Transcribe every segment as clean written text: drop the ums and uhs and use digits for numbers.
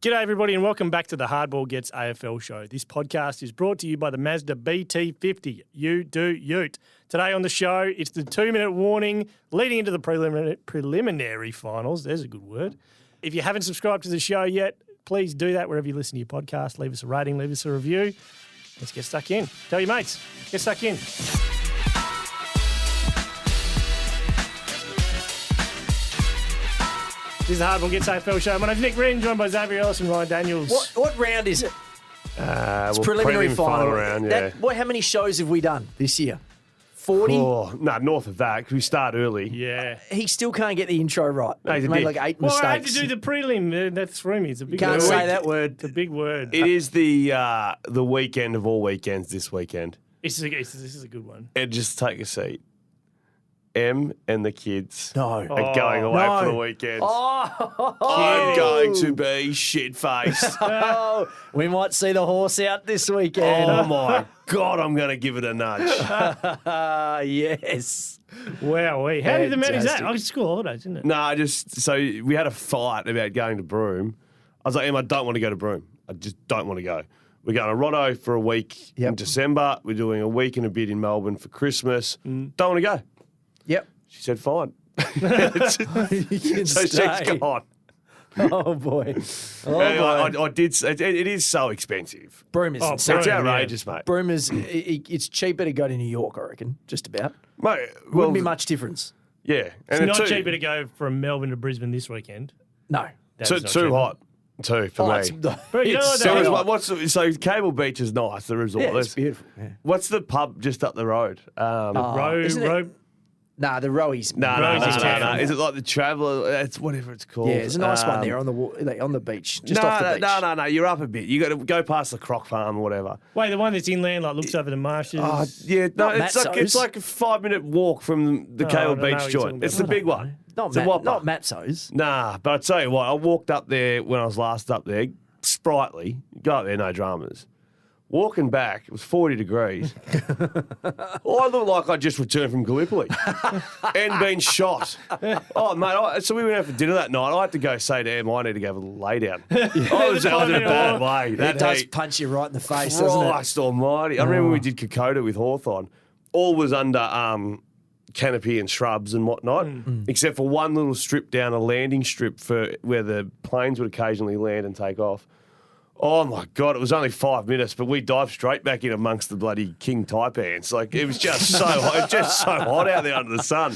G'day everybody and welcome back to the Hardball Gets AFL show. This podcast is brought to you by the Mazda BT50. You do ute. Today on the show, it's the 2-minute warning leading into the preliminary finals. There's a good word. If you haven't subscribed to the show yet, please do that wherever you listen to your podcast. Leave us a rating, leave us a review. Let's get stuck in. Tell your mates. Get stuck in. This is the Hardball Gets AFL show. My name's Nick Rynne, joined by Xavier Ellis and Ryan Daniels. What round is it? It's preliminary final round, yeah. How many shows have we done this year? 40? Oh, no, north of that, because we start early. Yeah. He still can't get the intro right. No, he's a made dick. like 8 Well, mistakes. I had to do the prelim. That threw me. It's a big Can't word. say that word. It's a big word. It is the weekend of all weekends this weekend. This is a good one. And just take a seat. Em and the kids No. are going away No. for the weekend. Oh, I'm going to be shit-faced. oh, we might see the horse out this weekend. Oh, my God, I'm going to give it a nudge. Yes. Wow. How did the manage that? Fantastic. Oh, it's school holidays, isn't it? No, so we had a fight about going to Broome. I was like, Em, I don't want to go to Broome. I just don't want to go. We're going to Roto for a week in December. We're doing a week and a bit in Melbourne for Christmas. Don't want to go. Yep. She said, fine. You can So stay. she's gone. Oh, boy. Oh, And boy. I did say, it is so expensive. Broome is Oh, insane. It's Broome, outrageous, mate. Broome is, it's cheaper to go to New York, I reckon, just about. Mate, Wouldn't be much difference. Yeah. It's And not cheaper to go from Melbourne to Brisbane this weekend. No. That Too is not cheaper. hot, too, for me. But you know what So, that is? so Cable Beach is nice, the resort. Yeah, it's beautiful. Yeah. What's the pub just up the road? Isn't it- Road. Nah, the Rowies. No. Rosie's town. Is it like the Traveller? It's whatever it's called. Yeah, there's a nice one there on the beach, just no, off the beach. No. You're up a bit. You got to go past the Croc Farm or whatever. Wait, the one that's inland, like looks over the marshes. Oh, yeah, no, Not it's like a 5-minute walk from the I Cable don't know Beach what you're joint. talking It's about. the big one. Not It's a Whopper. not Matzo's. Nah, but I tell you what, I walked up there when I was last up there, sprightly. Go up there, no dramas. Walking back, it was 40 degrees. I looked like I just returned from Gallipoli and been shot. Oh, mate, so we went out for dinner that night. I had to go say to Em, I need to go have a lay down. I was in a bad way. It does heat. punch you right in the face, doesn't it? Christ almighty. I remember when we did Kokoda with Hawthorn. All was under canopy and shrubs and whatnot, except for one little strip down, a landing strip for where the planes would occasionally land and take off. Oh, my God, it was only 5 minutes, but we dived straight back in amongst the bloody king taipans. Like, it was just so hot, just so hot out there under the sun.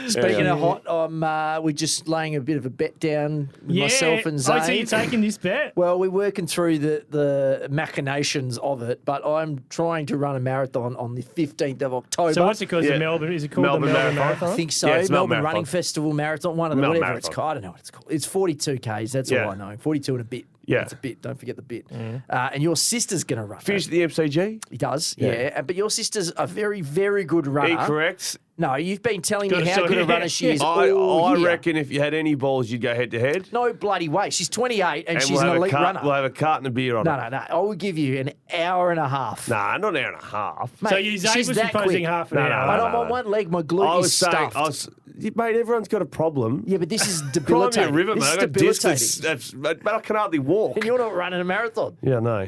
Speaking of hot, we're just laying a bit of a bet down with myself and I Zane. see you taking this bet. Well, we're working through the machinations of it, but I'm trying to run a marathon on the 15th of October. So what's it called? Yeah. Melbourne? Is it called Melbourne the Melbourne Marathon. Marathon? I think so. Yeah, it's Melbourne Melbourne Running Marathon. Festival Marathon, one of the Melbourne whatever it's Marathon. called. I don't know what it's called. It's 42 Ks. That's Yeah. all I know. 42 and a bit. Yeah. It's a bit. Don't forget the bit. And your sister's going to run. Finished at the MCG? He does, yeah. But your sister's a very, very good runner. Incorrect. No, you've been telling me Gotta how show- good a yeah. runner she is I all year. reckon if you had any balls, you'd go head-to-head. No bloody way. She's 28 and she's we'll an have elite runner. We'll have a carton of beer on it. No. I will give you an hour and a half. Nah, not an hour and a half. Mate, So you Zane she's was that proposing quick. half an No, hour. And I'm on one leg. My glute I was is saying, stuffed. mate, everyone's got a problem. Yeah, but this is Climb me a debilitating. river, This mate. is I got debilitating. distance, but I can hardly walk. And you're not running a marathon. Yeah, no.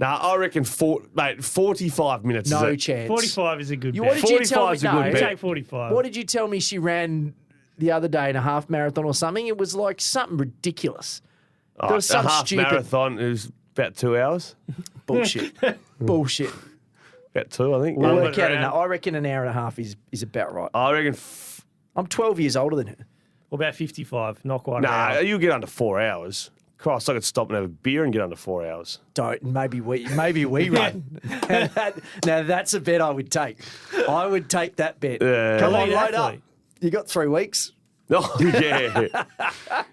I reckon 45 minutes No is it. chance. 45 is a good What bet. did you tell 45 me? is a good No. bet. Take 45. What did you tell me she ran the other day in a half marathon or something? It was like something ridiculous. There was A some half stupid marathon is about 2 hours. bullshit. Bullshit. About 2, I think. We'll Yeah. work out around. I reckon an hour and a half is about right. I reckon. I'm 12 years older than her. What about 55? Not quite an Nah, hour. you'll get under 4 hours. Christ, I could stop and have a beer and get under 4 hours. Don't. Maybe we run. Now that's a bet I would take. I would take that bet. Come on, Elite load up. athlete. You got 3 weeks. Oh, yeah.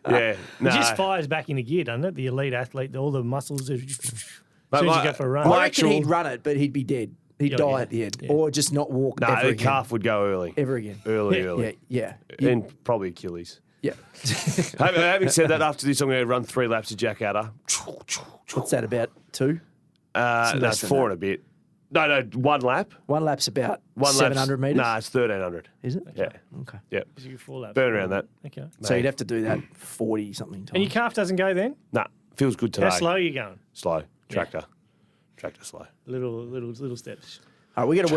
Yeah. It Nah. just fires back into gear, doesn't it? The elite athlete, all the muscles. As soon as Mate, you my- go for a run. my I reckon actual- he'd run it, but he'd be dead. He'd Yeah, die yeah, at the end, yeah. or just not walk Nah, ever the again. calf would go early. Ever again. Early. Yeah. And probably Achilles. Yeah. Having said that, after this, I'm going to run 3 laps of Jack Adder. What's that about? 2? No, less it's than 4 that. and a bit. No, 1 lap. 1 lap's about One 700 metres? Nah, it's 1,300. Is it? Yeah. Okay. Yeah. You 4 laps. Burn around that. Okay. So you'd have to do that 40-something times. And your calf doesn't go then? Nah, Feels good today. How slow are you going? Slow. Tractor. Tractor slow. Little steps. All right, we got to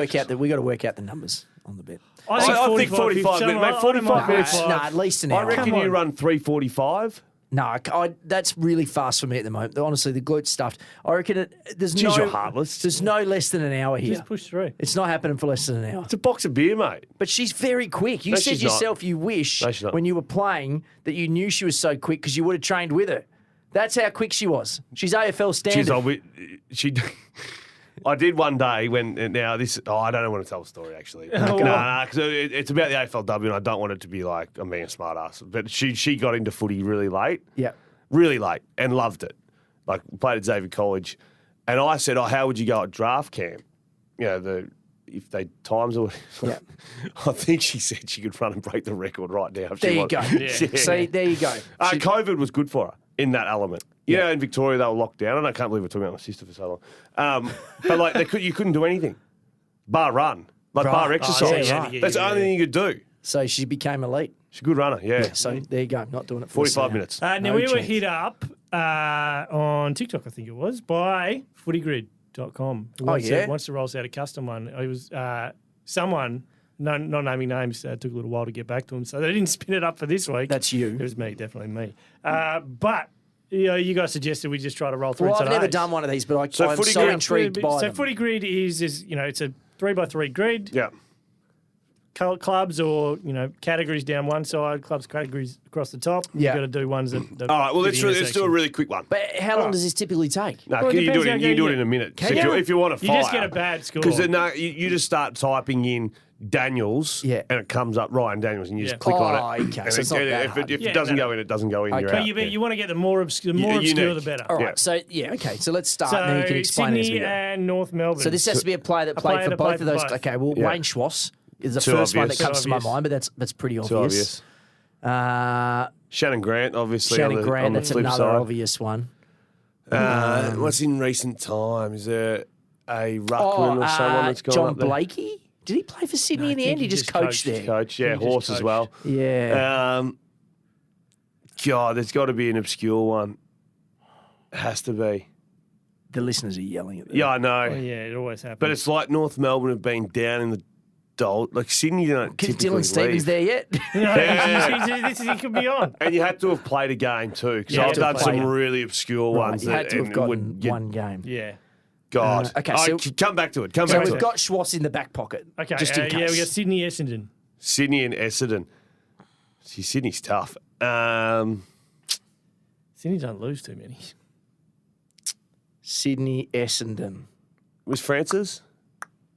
work out the numbers on the bet. I think 45 minutes, mate. 45 minutes. No, at least an hour. I reckon you run 3:45. No, that's really fast for me at the moment. Honestly, the glute's stuffed. I reckon there's Jeez, you're heartless. There's no less than an hour here. Just push through. It's not happening for less than an hour. It's a box of beer, mate. But she's very quick. You No, said she's not. yourself you wish No, she's not. when you were playing that you knew she was so quick because you would have trained with her. That's how quick she was. She's AFL standard. I did one day when now this. Oh, I don't want to tell the story actually. No, because it's about the AFLW, and I don't want it to be like I'm being a smart ass. But she got into footy really late. Yeah. Really late, and loved it. Like played at Xavier College, and I said, "Oh, how would you go at draft camp? You know, if they times or Yeah. I think she said she could run and break the record right now. If There she you wanted. go. Yeah. See, there you go. COVID was good for her in that element. You know, in Victoria they were locked down, and I can't believe we're talking about my sister for so long. But like you couldn't do anything, bar run, like bar exercise. yeah, That's the only thing you could do. So she became elite. She's a good runner. Yeah. So there you go. Not doing it for 45 minutes. Now, No we were chance. hit up on TikTok, I think it was, by footygrid.com. Who wants to roll us out a custom one. It was someone, not naming names, took a little while to get back to them, so they didn't spin it up for this week. That's you. It was me, definitely me. But you guys suggested we just try to roll through Well, I've today. never done one of these, but I'm Footy so Grid- intrigued by So them. Footy Grid is it's a 3x3 grid. Yeah. Clubs or categories down one side, clubs categories across the top. Yeah. You've got to do ones that. All right. Well, fit let's the do a intersection. really quick one. But how long does this typically take? No, Well, it you do depends it. how You good do you it get. in a minute. Can So you? if you want to You fire, just get a bad score. because you just start typing in Daniels, Yeah. and it comes up Ryan Daniels, and you just Yeah. click on Oh, it. okay, And so it's not that if hard. it Yeah, doesn't no, go in, it doesn't go in. You're Okay. out. But you want to get the more obscure, unique. the better. All right. Yeah. So okay. So let's start, So and then you can explain it as we Sydney go. and North Melbourne. So this has to be a player that played for both of those. both. Okay. Well, Yeah. Wayne Schwass is the Too first one that obvious. comes Too to my obvious. mind, but that's pretty Too obvious. obvious. Shannon Grant, obviously. Shannon on the, Grant, on the that's flip another side. obvious one. What's in recent time? Is there a ruckman or someone that's gone John up there? Blakey. Did he play for Sydney No, I in the think end? he He just just coached coached. there. Coach, yeah, He just horse as well. Yeah. God, there's got to be an obscure one. Has to be. The listeners are yelling at them. Yeah, I know. Oh, yeah, it always happens. But it's like North Melbourne have been down in the dolt. Like Sydney don't Is typically Dylan Stevens leave. there yet? He could be on. And you had to have played a game too, because Yeah, I've you done had to some play. really obscure Right, ones. you had to have and gotten would get- one game. Yeah. God. Okay, All so- right, come back to it. Come So back to we've it. got Schwartz in the back pocket. Okay. Just in case. Yeah, we got Sydney Essendon. Sydney and Essendon. See, Sydney's tough. Sydney don't lose too many. Sydney Essendon. Was Francis?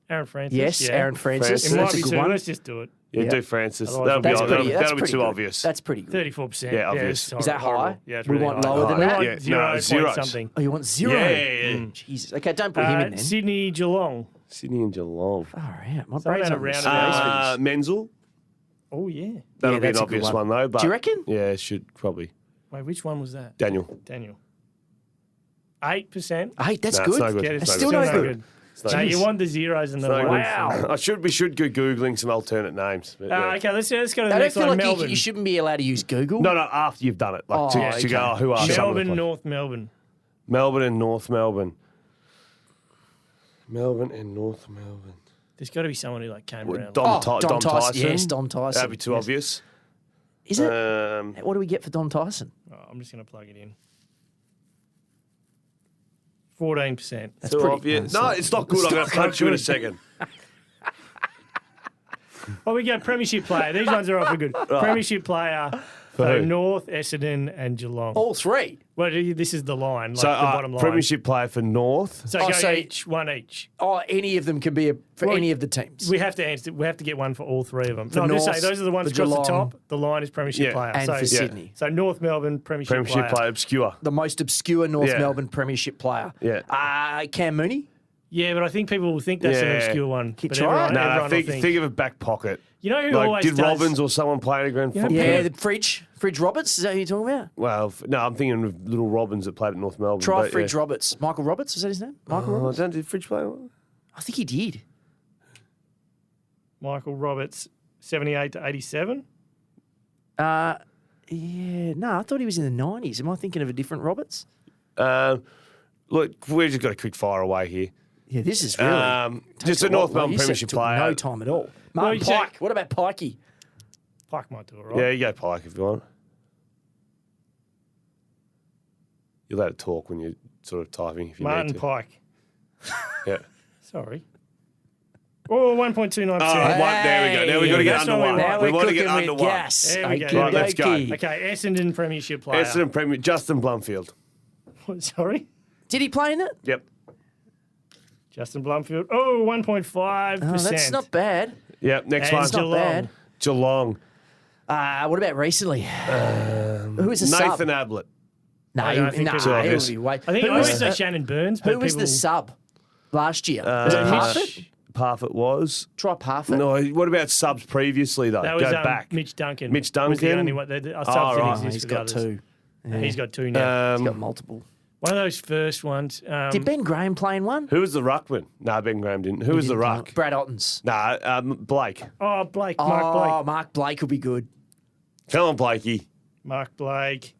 Aaron Francis. Yes, yeah. Aaron Francis. Francis. It might That's a be good two. one. Let's just do it. Yeah, Yeah. do Francis. Otherwise That'll be, we'll that'll, be- that'll be pretty too good. obvious. That's pretty good. 34%. Yeah, obvious. it's Is that horrible. high? Yeah, it's We really want high. lower than We that? want Yeah, zero no, point zeros. something. Oh, you want zero? Yeah. Jesus. Okay, don't put him in then. Sydney Geelong. Sydney and Geelong. All right. My Someone brain's had a on round this. of Menzel. Oh, yeah. That'll be that's an a good obvious one. one though. But Do you reckon? Yeah, it should probably. Wait, which one was that? Daniel. Daniel. 8%. Hey, that's No, good. it's no good. Yeah, It's It's no still good. no It's no good. no No, good. you want the zeros and the No good. ones. Wow. We should go googling some alternate names. But, yeah. Okay, let's go to the I don't next feel one. like Melbourne. you shouldn't be allowed to use Google. No, after you've done it, like to okay. go. Oh, who are some of the Melbourne, players? North Melbourne. Melbourne and North Melbourne. Melbourne and North Melbourne. There's got to be someone who came around. Dom Tyson. Tyson. Yes, Dom Tyson. That'd be too Yes. obvious. Is it? Um, What do we get for Dom Tyson? Oh, I'm just going to plug it in. 14%. That's too pretty obvious. no, No, it's not good. I'm going to punch you in a second. Oh, we go Premiership player. These ones are often good. Premiership player. So who? North, Essendon, and Geelong. All three. Well, this is the line, like So, the bottom line. Premiership player for North. So Oh, go so- one each. Oh, any of them can be for Well, any of the teams. We have to answer. We have to get one for all three of them. For No, I'm just North, saying those are the ones for across the Geelong. top. The line is Premiership Yeah. player. And so, for Sydney. So North Melbourne Premiership, Premiership player obscure. The most obscure North Yeah. Melbourne premiership player. Yeah. Cam Mooney. Yeah, but I think people will think that's an Yeah. obscure one. Keep But trying. everyone No, will think of a back pocket. You know who Like, always did does? Robbins or someone play a grand football? Yeah, the Fridge Roberts. Is that who you're talking about? Well, no, I'm thinking of little Robbins that played at North Melbourne. Try but, Fridge yeah. Roberts. Michael Roberts, was that his name? Michael Oh, Roberts? did Fridge play? I think he did. Michael Roberts, 78 to 87. Yeah, no, I thought he was in the 90s. Am I thinking of a different Roberts? Look, we've just got a quick fire away here. Yeah, this is really Just a North Melbourne Premiership player. No time at all. Martin Pike. What about Pikey? Pike might do it, right? Yeah, you go Pike if you want. You're allowed to talk when you're sort of typing if you Martin need to. Pike. Yeah. Sorry. Oh, 1.29%. There we go. Now we've got to get That's under what we one. want. We want to cooking get under with one. gas. There we go. Right, let's go. Okay, Essendon Premiership player. Essendon Premier, Justin Blumfield. Sorry? Did he play in it? Yep. Justin Blumfield. Oh, 1.5%. Oh, that's not bad. Yep, next And one. It's not bad. Geelong. What about recently? Who was the Nathan sub? Ablett. No, I don't think nah, it's it obvious. would be way. I think Who I was, always say Shannon Burns. who but was the people- sub last year? Was it Parfitt? Parfitt was. Try Parfitt. No, what about subs previously, though? That was Go back. Mitch Duncan. Mitch Was the Duncan? only one. Our subs right. didn't Oh, exist he's for the got others. two. He's got two now. He's got multiple. One of those first ones. Did Ben Graham play in one? Who was the ruckman? No, Ben Graham didn't. Who was the ruck? Brad Ottens. No, Blake. Oh, Blake. Oh, Mark Blake will be good. Come on, Blakey. Mark Blake.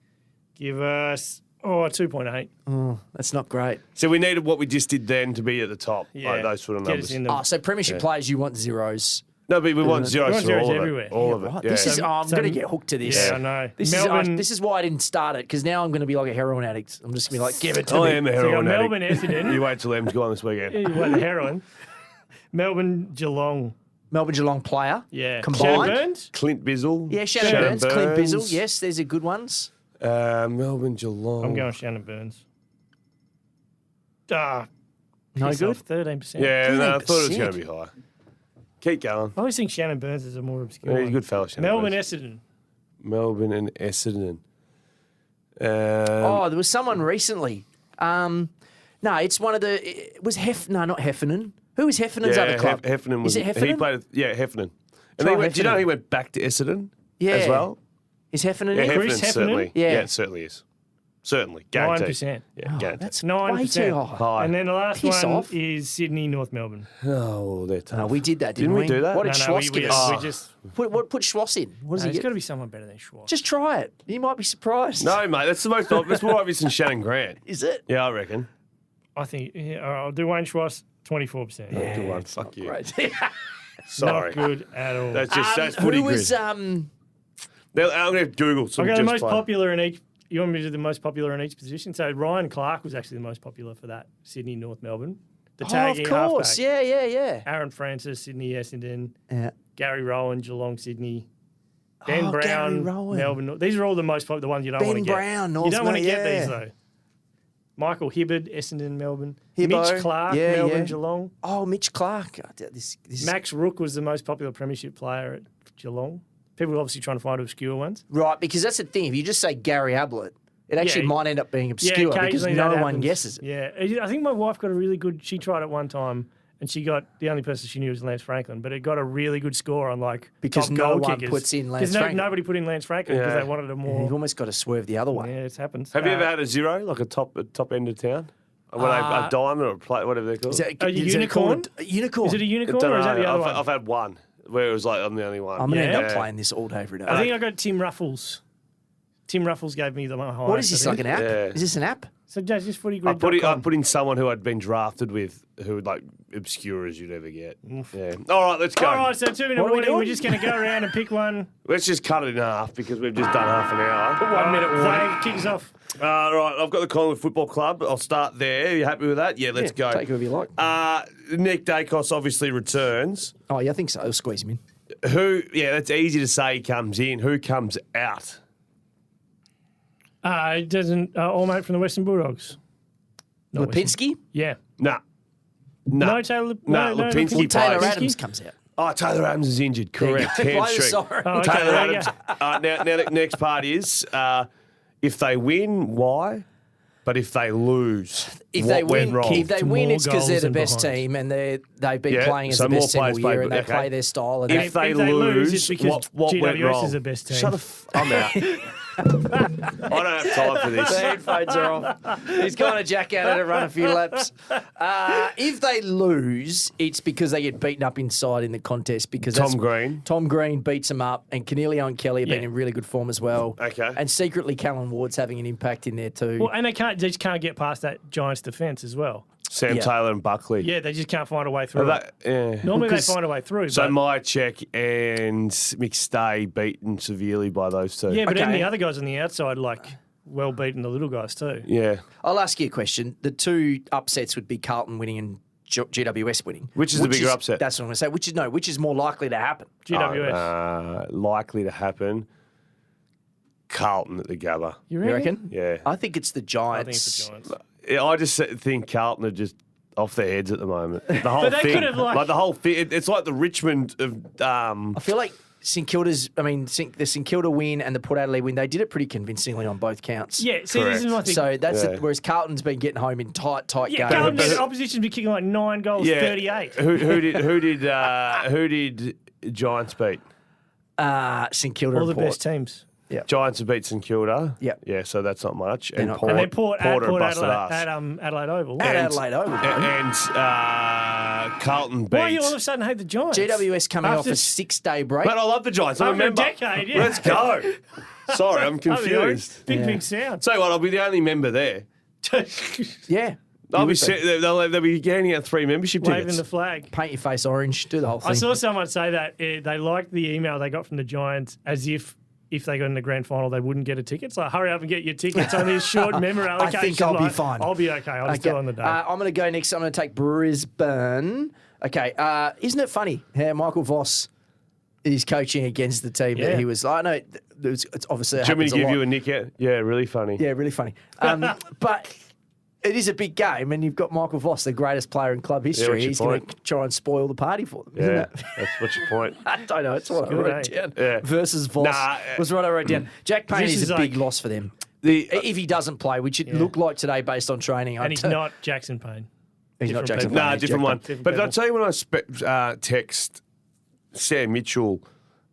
Give us 2.8. Oh, that's not great. So we needed what we just did then to be at the top. Yeah. Like those sort of Get numbers. us in the. Oh, so premiership players, you want zeros. No, but we want zeros We want for zeros all of everywhere. it. All of it. Right. Yeah. This is. I'm So- going to get hooked to this. Yeah, I know. This Melbourne. is why I didn't start it, because now I'm going to be like a heroin addict. I'm just going to be like, give it to I me. am a So you got heroin Melbourne, addict. Essendon. You wait till M's gone this weekend. You want the heroin. Melbourne, Geelong. Melbourne Geelong player. Yeah. Combined. Shannon Burns. Clint Bizzle. Yeah, Shannon Burns, Clint Bizzle. Yes, these are good ones. Melbourne, Geelong. I'm going Shannon Burns. No piss good. off, 13%. Yeah, no, I thought it was 13%. going to be high. Keep going. I always think Shannon Burns is a more obscure Yeah, he's a one. good fella, Shannon Melbourne, Burns. Essendon. Melbourne and Essendon. Oh, there was someone recently. No, it's one of the. It was not Heffernan. Who was Heffernan's other club? Heffernan was. Is it Heffernan? He played. Yeah, Heffernan. And Try then do you know Heffernan. he went back to Essendon Yeah. as well? Is Heffernan? Yeah, in it? Heffernan Heffernan? certainly. Yeah. Yeah, it certainly is. Certainly, guaranteed. 9%. Yeah, Oh, guaranteed. that's 9%. way too high. High. And then the last Piss one off. is Sydney, North Melbourne. Oh, they're tough. No, we did that, didn't Didn't we do that? What did No, Schwartz we give us? just. Put Schwartz in. What does No, he it's get? got to be someone better than Schwartz. Just try it. You might be surprised. No, mate, that's the most obvious. More obvious than Shannon Grant. Is it? Yeah, I reckon. I think. Yeah, I'll do Wayne Schwartz, 24%. Good one. Fuck you. Great. Sorry. Not good at all. That's just that's footy Who grid. was I'm going to Google some. Okay, the just most play. popular in each. You want me to do the most popular in each position? So Ryan Clark was actually the most popular for that Sydney, North Melbourne. The of tagging course. halfback. Yeah. Aaron Francis, Sydney, Essendon. Yeah. Gary Rowan, Geelong, Sydney. Ben Oh, Gary Brown, Rowan. Melbourne. These are all the most popular, the ones you don't Ben want to get. Brown, you North don't want to Mel- get yeah. these though. Michael Hibbard, Essendon, Melbourne. Hibbo, Mitch Clark, yeah, Melbourne, yeah. Geelong. Oh, Mitch Clark. This Max Rook was the most popular premiership player at Geelong. People are obviously trying to find obscure ones. Right, because that's the thing. If you just say Gary Ablett, it actually Yeah, might end up being obscure because occasionally no that one happens. guesses it. Yeah, I think my wife got a really good. She tried it one time, and she got the only person she knew was Lance Franklin, but it got a really good score on like Because top no goal one kickers. puts in Lance 'Cause Franklin. nobody put in Lance Franklin because Yeah. they wanted a You've more. almost got to swerve the other way. Yeah, it happens. Have you ever had a zero, like a top end of town? A diamond or a plate, whatever they're called? Is that, A is it called unicorn? a unicorn? Is it a unicorn Don't or is that know. the other I've, one? I've had one where it was like I'm the only one. I'm going to end Yeah. up playing this all day every day. I think I got Tim Ruffles. Tim Ruffles gave me the highest. what is this, I like think. an app? Yeah. Is this an app? So just I put in someone who I'd been drafted with, who would like obscure as you'd ever get. Yeah. All right, let's go. All right, so 2 minute What are we warning. doing? We're just going to go around and pick one. Let's just cut it in half because we've just done half an hour. 1 minute warning. Kick us off. Right, I've got the Collingwood Football Club. I'll start there. Are you happy with that? Yeah, let's go. Take whoever you like. Nick Dacos obviously returns. Oh, yeah, I think so. I'll squeeze him in. Who? Yeah, that's easy to say. Comes in. Who comes out? It doesn't. All mate from the Western Bulldogs. Not Western- Lipinski? Yeah. Nah. No, Taylor. No, Lipinski Well, Taylor plays. Adams comes out. Oh, Taylor Adams is injured. Correct. Play the Hamstring. song. Oh, okay, Taylor there you Adams. go. Now the next part is if they win, why? But if they lose, If what they went win, wrong? if they win, More it's because they're goals the than best behind. team and they've been Yeah, playing as so the more best team all players play, year and they okay. play their style. And If they, they If they lose, lose, it's because what went GWS wrong? is the best team. Shut the I'm out. I don't have time for this. The headphones are off. He's going to jack out to run a few laps. If they lose, it's because they get beaten up inside in the contest. Because Tom Green beats them up, and Canelio and Kelly have been in really good form as well. Okay. And secretly, Callan Ward's having an impact in there too. Well, and they just can't get past that Giants defence as well. Sam Taylor and Buckley. Yeah, they just can't find a way through. Yeah. Normally they find a way through. So but, Myercheck and McStay beaten severely by those two. yeah, but even the other guys on the outside, well beaten the little guys too. Yeah. I'll ask you a question. The two upsets would be Carlton winning and GWS winning. Which is the bigger upset? That's what I'm going to say. Which is more likely to happen? GWS. Likely to happen. Carlton at the Gabba. You You reckon? reckon? Yeah. I think it's the Giants. I think it's the Giants. Yeah, I just think Carlton are just off their heads at the moment. The whole But they thing. could have, the whole thing. It's like the Richmond of. I feel like St Kilda's. The St Kilda win and the Port Adelaide win. They did it pretty convincingly on both counts. Yeah, see, this is my thing. So that's whereas Carlton's been getting home in tight yeah, games. Carlton, the opposition's been kicking 9 goals, 38. Who did Giants beat? St Kilda All and the Port. best teams. Giants have beat St Kilda. Yep. Yeah, so that's not much. And not Port, And then Port have busted Adelaide, ass. at Adelaide Oval. At Adelaide Oval. And Carlton beat. Why you all of a sudden hate the Giants? GWS coming After off a 6-day break. But I love the Giants. I'm a Over a member. decade, yeah. Let's go. Sorry, I'm confused. Big sound. Tell you what, I'll be the only member there. Yeah. They'll be handing out 3 membership Waving tickets. the flag. Paint your face orange. Do the whole thing. I saw someone say that they liked the email they got from the Giants as if they got in the grand final, they wouldn't get a ticket. So hurry up and get your tickets on this short memory allocation. I think I'll be fine. I'll be okay. I'll just do it on the day. I'm going to go next. I'm going to take Brisbane. Okay. Isn't it funny how Michael Voss is coaching against the team that he was? I know it's obviously. Do you want me to give you a nick out? Yeah, really funny. Yeah, really funny. But it is a big game, and you've got Michael Voss, the greatest player in club history. what's your He's going to point? try and spoil the party for them, isn't Yeah, it? that's what's your point. I don't know. It's what I good, wrote eh? down. Yeah. Versus Voss was what I wrote down. Jack Payne This is is a big like- loss for them. If he doesn't play, which it looked like today based on training. and he's not Jackson Payne. He's not different Jackson people. Payne. Nah, he's different Jack one. Payne. Different But did I people. tell you when I text Sam Mitchell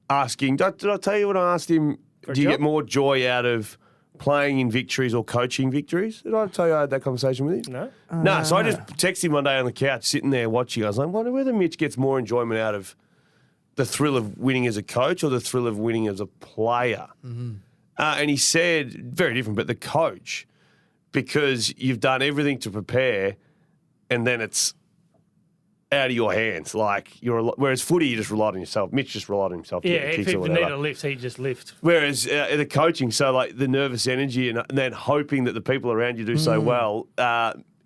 asking, did I tell you when I asked him, For a do you job? get more joy out of playing in victories or coaching victories? Did I tell you I had that conversation with him? No? No, so I just texted him one day on the couch, sitting there watching. I was like, I wonder whether Mitch gets more enjoyment out of the thrill of winning as a coach or the thrill of winning as a player. And he said, very different, but the coach, because you've done everything to prepare and then it's out of your hands. Whereas footy, you just relied on yourself. Mitch just relied on himself. To Yeah, get if kicks he or need whatever. a lift, he just lift. Whereas the coaching, so the nervous energy and then hoping that the people around you do so well,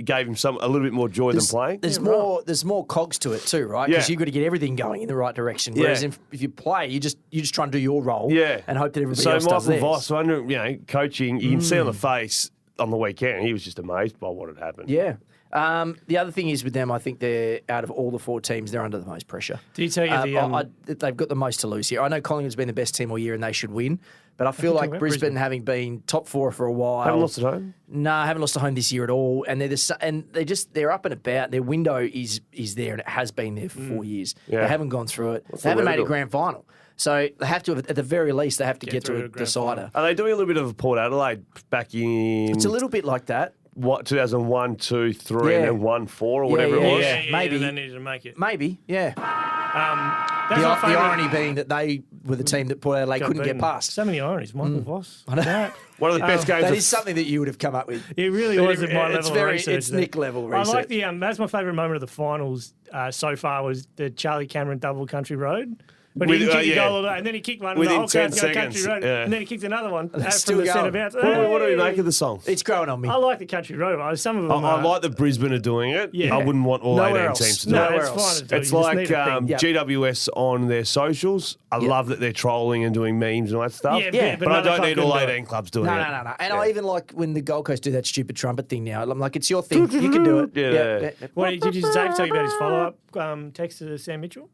gave him a little bit more joy than playing. There's more cogs to it too, right? Because Yeah. you've got to get everything going in the right direction. Whereas Yeah. if you play, you just try and do your role, Yeah. and hope that everybody So else does Michael theirs. Voss, I knew, coaching, you can see on the face on the weekend, he was just amazed by what had happened. Yeah. The other thing is with them, I think they're out of all the 4 teams, they're under the most pressure. Did he tell you They've got the most to lose here. I know Collingwood's been the best team all year and they should win, but I feel talking like about Brisbane, Brisbane. having been top 4 for a while, Haven't lost at home? No, haven't lost at home this year at all, and they're up and about. Their window is there, and it has been there for 4 years. Yeah. They haven't gone through it. What's They the haven't made a weather? grand final, so they have to. At the very least, they have to get through to a a grand decider. Are they doing a little bit of a Port Adelaide back in It's a little bit like that. 2001, 2, 3, Yeah. and then 1, 4 or whatever yeah, it was? Yeah, maybe. they needed to make it. Maybe, yeah. That's The, my the favourite. irony being that they were the team that Port Adelaide couldn't get beaten. past. So many ironies. Michael Voss. I know. That. One of the best games That of is something that you would have come up with. It really was at my level It's of very, research. it's there. Nick level I research. like the that's my favourite moment of the finals so far was the Charlie Cameron double country road. But he didn't kick a goal, and then he kicked one, and the Within whole 10 crowd go country seconds, road, yeah. and then he kicked another one from still the going. centre bounce. What do we Hey! make of the song? It's growing on me. I like the country road. Some of them. I like that Brisbane are doing it. Yeah. I wouldn't want all Nowhere 18 else. teams to do No, it. Nowhere it's else. fine to do. It's You just like need a thing. Yep. GWS on their socials. I love that they're trolling and doing memes and all that stuff. Yeah, but I another don't club need all couldn't do 18 clubs doing No. it. And I even like when the Gold Coast do that stupid trumpet thing now. I'm like, it's your thing. You can do it. Yeah. What did you Dave tell you about his follow-up text to Sam Mitchell?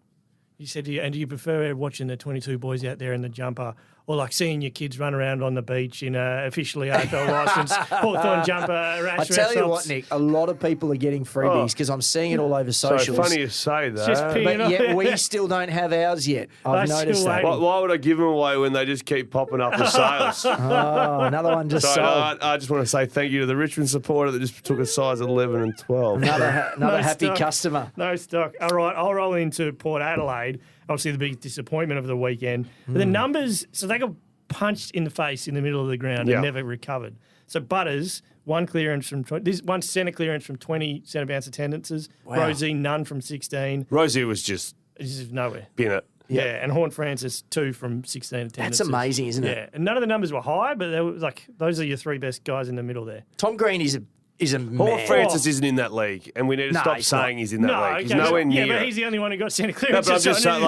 You said, do you prefer watching the 22 boys out there in the jumper or like seeing your kids run around on the beach in a officially AFL licence, Hawthorn jumper, rash. I tell you what, Nick, a lot of people are getting freebies because I'm seeing it all over socials. So funny you say that. Just But yet we still don't have ours yet. I've noticed that. Why would I give them away when they just keep popping up as sales? Oh, another one just So sold. I just want to say thank you to the Richmond supporter that just took a size 11 and 12. Another No happy stock. customer. No stock. All right, I'll roll into Port Adelaide. Obviously, the big disappointment of the weekend. But the numbers, so they got punched in the face in the middle of the ground and never recovered. So Butters, one centre clearance from 20 centre bounce attendances. Wow. Rosie, none from 16. Rosie was just Nowhere. bin it. Yeah, and Horn Francis, 2 from 16 attendances. That's amazing, isn't it? Yeah, and none of the numbers were high, but they were those are your 3 best guys in the middle there. Tom Green is a man. Paul Francis isn't in that league, and we need to stop he's saying not. he's in that league. He's okay, nowhere near. Yeah, but it. he's the only one who got centre No, clearance. but I'm just saying,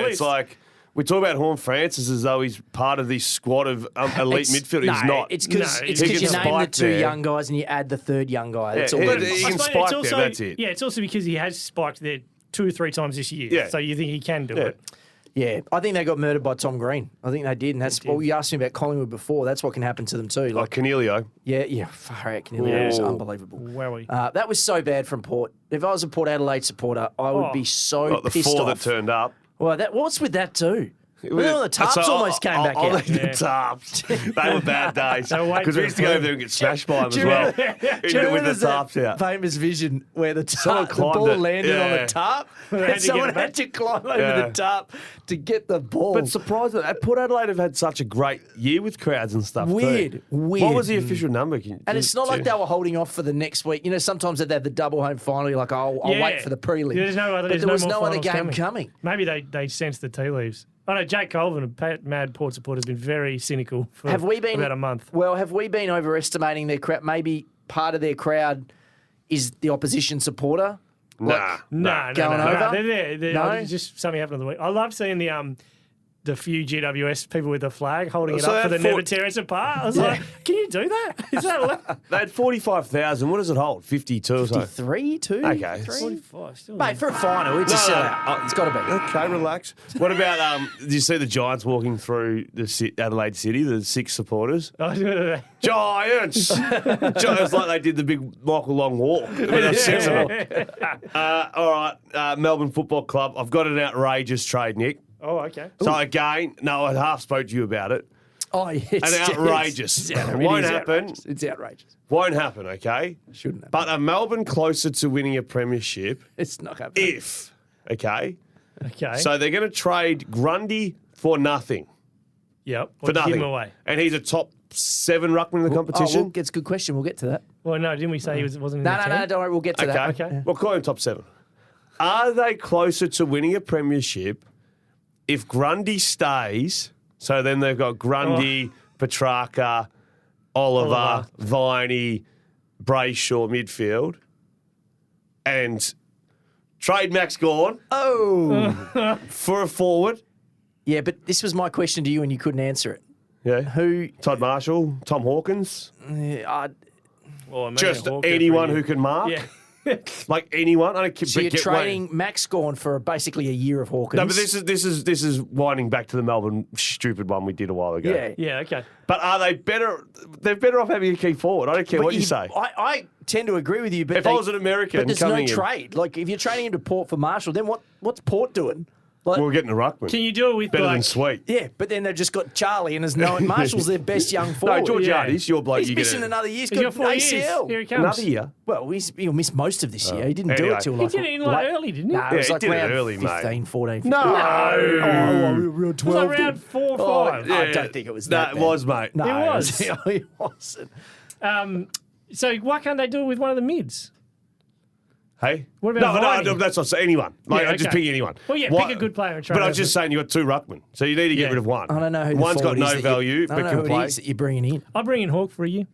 list. it's like we talk about Horn Francis as though he's part of this squad of elite midfielders. He's not. It's because No, you he name can the spike 2 there. young guys and you add the 3rd young guy. That's all Yeah, it is. he I can suppose spike it's there, also, that's it. Yeah, it's also because he has spiked there 2 or 3 times this year. Yeah. So you think he can do Yeah. it. Yeah, I think they got murdered by Tom Green. I think they did, and that's what you asked me about Collingwood before. That's what can happen to them too. Like Canelio. Yeah, far out. Canelio was unbelievable. Wowie. That was so bad from Port. If I was a Port Adelaide supporter, I would be so Like the pissed 4 off. that turned up. Well, what's with that too? Well, the tarps almost came back I'll out. leave the tarps. They were bad days. So wait Because for we used to go over there and get smashed by them as Do you well. remember- do you With remember the there's that tarps out. famous vision where the Someone tarp, the ball climbed it. landed on Yeah. the tarp They had and to get someone it back. had to climb over Yeah. the tarp to get the ball. But surprised that Port Adelaide have had such a great year with crowds and stuff. Weird. What Weird. was the official number? And it's not like they were holding off for the next week. You know, sometimes they'd have the double home final. You're like, I'll wait for the prelim. There's no other, but there was more no other finals game coming. Maybe they sensed the tea leaves. I know Jake Colvin, a mad Port supporter, has been very cynical for Have we been about a month. Well, have we been overestimating their crowd? Maybe part of their crowd is the opposition supporter. Nah. No, Going no. over? They're there. No? It's just something happened on the week. I love seeing the few GWS people with the flag holding it So up for the that never tear us apart. I was like, can you do that? Is that allowed? They had 45,000. What does it hold? 52 or so? 53, 2? Okay. 45, still. Mate, for a final, it's a sellout. It's got to be. Okay, relax. What about, did you see the Giants walking through the Adelaide City, the 6 supporters? Giants! It's like they did the big Michael Long walk. But there's 6 of them. All right, Melbourne Football Club. I've got an outrageous trade, Nick. Oh, okay. So again, no, I half spoke to you about it. Oh, it's An outrageous. It's outrageous. Won't It is happen. outrageous. It's outrageous. Won't happen, okay? Shouldn't happen. But are Melbourne closer to winning a premiership It's not happening. if, okay? Okay. So they're going to trade Grundy for nothing. yep. For Or give nothing. him away. And he's a top 7 ruckman in the competition. It's a good question. We'll get to that. Well, no, didn't we say he wasn't in No, the no, 10? don't worry. We'll get to that. Okay. We'll call him top 7. Are they closer to winning a premiership if Grundy stays? So then they've got Grundy, Petrarca, Oliver, Viney, Brayshaw midfield, and trade Max Gawn Oh. for a forward. Yeah, but this was my question to you and you couldn't answer it. Yeah. Who? Todd Marshall, Tom Hawkins, Well, maybe just a Hawker anyone for you. who can mark. Yeah. Like anyone. I don't care. So you're get trading Max Gawn for basically a year of Hawkins. No, but this is winding back to the Melbourne stupid one we did a while ago. Yeah. Yeah, okay. But are they better? They're better off having a key forward. I don't care But what you say. I tend to agree with you, but If I was an American but there's no coming in- trade. Like if you're trading him to Port for Marshall, then what's Port doing? Like, We're getting a ruckman. Can you do it with Better than like, Sweet. yeah, but then they've just got Charlie, and there's no Marshall's their best young forward. No, George Yeah. Yardy's your bloke. He's you missing get another year. He's He's got got 4 years. ACL. Here he comes. another year. Well, he'll miss most of this year. He didn't do anyway. it till He like did it in like early, didn't he? No, it Yeah, was he like did it round early, mate. 15, 14. No. round 12. Was that round 4 or 5? I don't think it was No, that it bad. was, mate. No, It was. It wasn't. So why can't they do it with one of the mids? Hey? What about Viney? no, that's not so anyone. Mate, Yeah, I'm just okay. picking anyone. Well, yeah, What- pick a good player and trade But I over. was just saying you got 2 ruckmen, so you need to get Yeah. rid of one. I don't know who the One's got forward is no that value, I but don't know can who it play. is that you're bringing in. I'll bring in Hawk for you.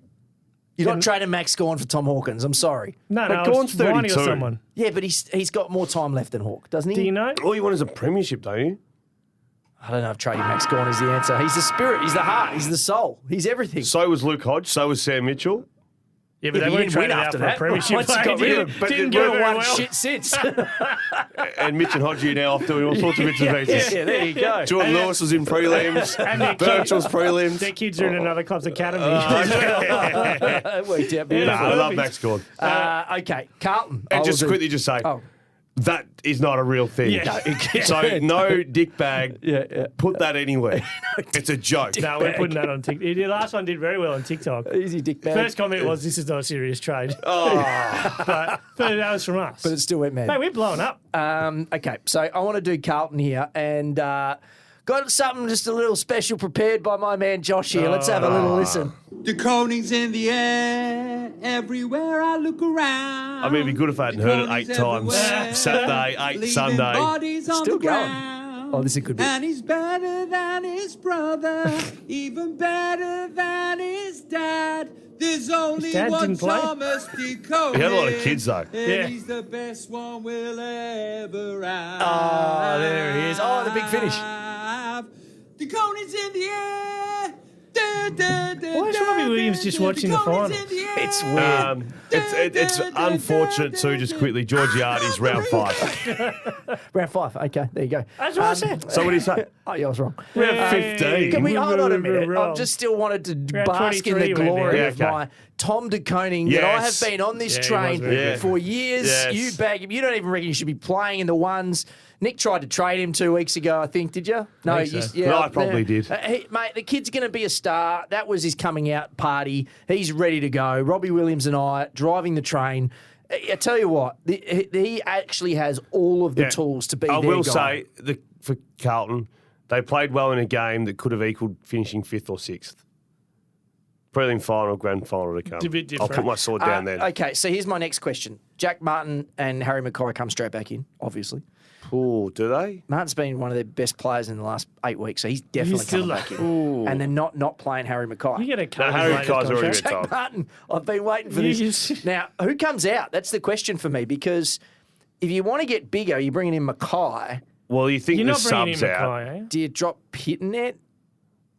You're not trading Max Gawn for Tom Hawkins. I'm sorry. No, But no, Gawn's it's Viney 32. or someone. Yeah, but he's got more time left than Hawk, doesn't he? Do you know? All you want is a premiership, don't you? I don't know if trading Max Gawn is the answer. He's the spirit. He's the heart. He's the soul. He's everything. So was Luke Hodge. So was Sam Mitchell. Yeah, but they he weren't didn't win traded out after for a that. premiership. Once he got They rid of him. didn't- But didn't they go weren't very One well. shit since. And Mitch and Hodgie are now off doing all sorts of bits and pieces. Yeah, there you go. Jordan Lewis was in prelims. And their Birchall's kids- prelims. Their kids are in another club's academy. It worked out beautifully. I love Max Gord. Okay, Carlton. And I just will do- quickly just say, Oh, that is not a real thing. Yeah. So no dick bag. yeah. Put that anywher. It's a joke. No, we're putting that on TikTok. The last one did very well on TikTok. Easy dick bag. First comment was, "This is not a serious trade," Oh. but that was from us. But it still went mad. Mate, we're blowing up. Okay, so I want to do Carlton here, and got something just a little special prepared by my man Josh here. Let's have a little listen. The coning's in the air, everywhere I look around. I mean, it'd be good if I hadn't heard it 8 times. Saturday, 8 Sunday. Still going. Oh, this is a good bit. And he's better than his brother, even better than his dad. There's only dad one didn't play? Thomas DeConing. He had a lot of kids, though. And Yeah. he's the best one we'll ever have. Oh, there he is. Oh, the big finish. The coning's in the air. Why is Robbie Williams just watching the final? It's weird. It's unfortunate too. Just quickly, Georgiades round 5. Round 5. Okay, there you go. That's what I said. So what do you say? Oh, yeah, I was wrong. Round 15. Can we hold on a We're minute? I wrong. just still wanted to Round bask in the 23 went glory down. of Yeah, okay. my Tom DeConing that I have Yes. been on this Yeah, he train was very good. for years. Yes. You bag him. You don't even reckon you should be playing in the ones. Nick tried to trade him 2 weeks ago, I think. Did you? No, I think so. yeah, No, I probably did. Mate, the kid's going to be a star. That was his coming out party. He's ready to go. Robbie Williams and I driving the train. I tell you what, he actually has all of the Yeah. tools to be I their will guy. say, for Carlton, they played well in a game that could have equalled finishing 5th or 6th. Prelim final, grand final to come. It's a bit I'll different. put my sword down then. Okay, so here's my next question. Jack Martin and Harry Mackay come straight back in, obviously. Oh, do they? Martin's been one of their best players in the last 8 weeks, so he's definitely He's still coming back like, in. And they're not playing Harry Mackay. You get a cut. No, Harry Mackay's already Jack retired. Martin, I've been waiting for You this. just- Now, who comes out? That's the question for me, because if you want to get bigger, you're bringing in Mackay. Well, you think You're the not bringing in subs out. Mackay, eh? Do you drop Pitternet?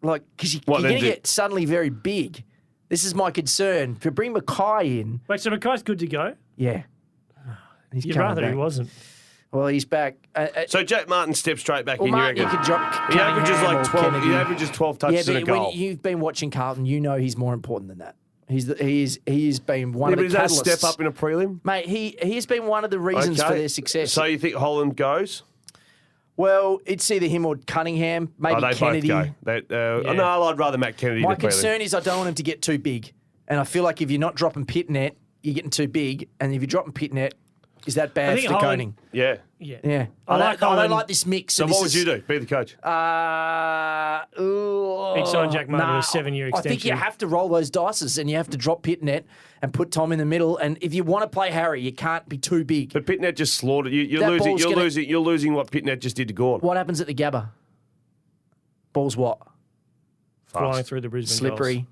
Like, because you're What, going then to do- get suddenly very big. This is my concern. If you bring Mackay in, Wait, so Mackay's good to go? yeah. He's You'd coming rather back. he wasn't. Well, he's back. So Jack Martin steps straight back Well, in, you Martin, reckon? you could drop He averages Cunningham like or 12. Kennedy. He averages 12 touches Yeah, and a but when goal. you've been watching Carlton, you know he's more important than that. He has been one Yeah, of but the is that a catalysts. step up in a prelim? Mate, he has been one of the reasons for their success. So you think Holland goes? Well, it's either him or Cunningham, maybe They Kennedy. both go. Yeah. No, I'd rather Matt Kennedy My to prelim. concern is I don't want him to get too big. And I feel like if you're not dropping Pitnet, you're getting too big. And if you're dropping Pitnet, is that I bad think for Holland- DeConing? Yeah. Yeah. Yeah. I like I don't Holland. like this mix. So what would you do? Be the coach? He'd sign Jack Martin to a 7-year I think you extension. have to roll those dices and you have to drop Pitnet and put Tom in the middle. And if you want to play Harry, you can't be too big. But Pitnet just slaughtered you. You're That losing. ball's You're gonna- losing. You're losing what Pitnet just did to Gorn. What happens at the Gabba? Ball's what? Flying through the Brisbane Slippery. goals.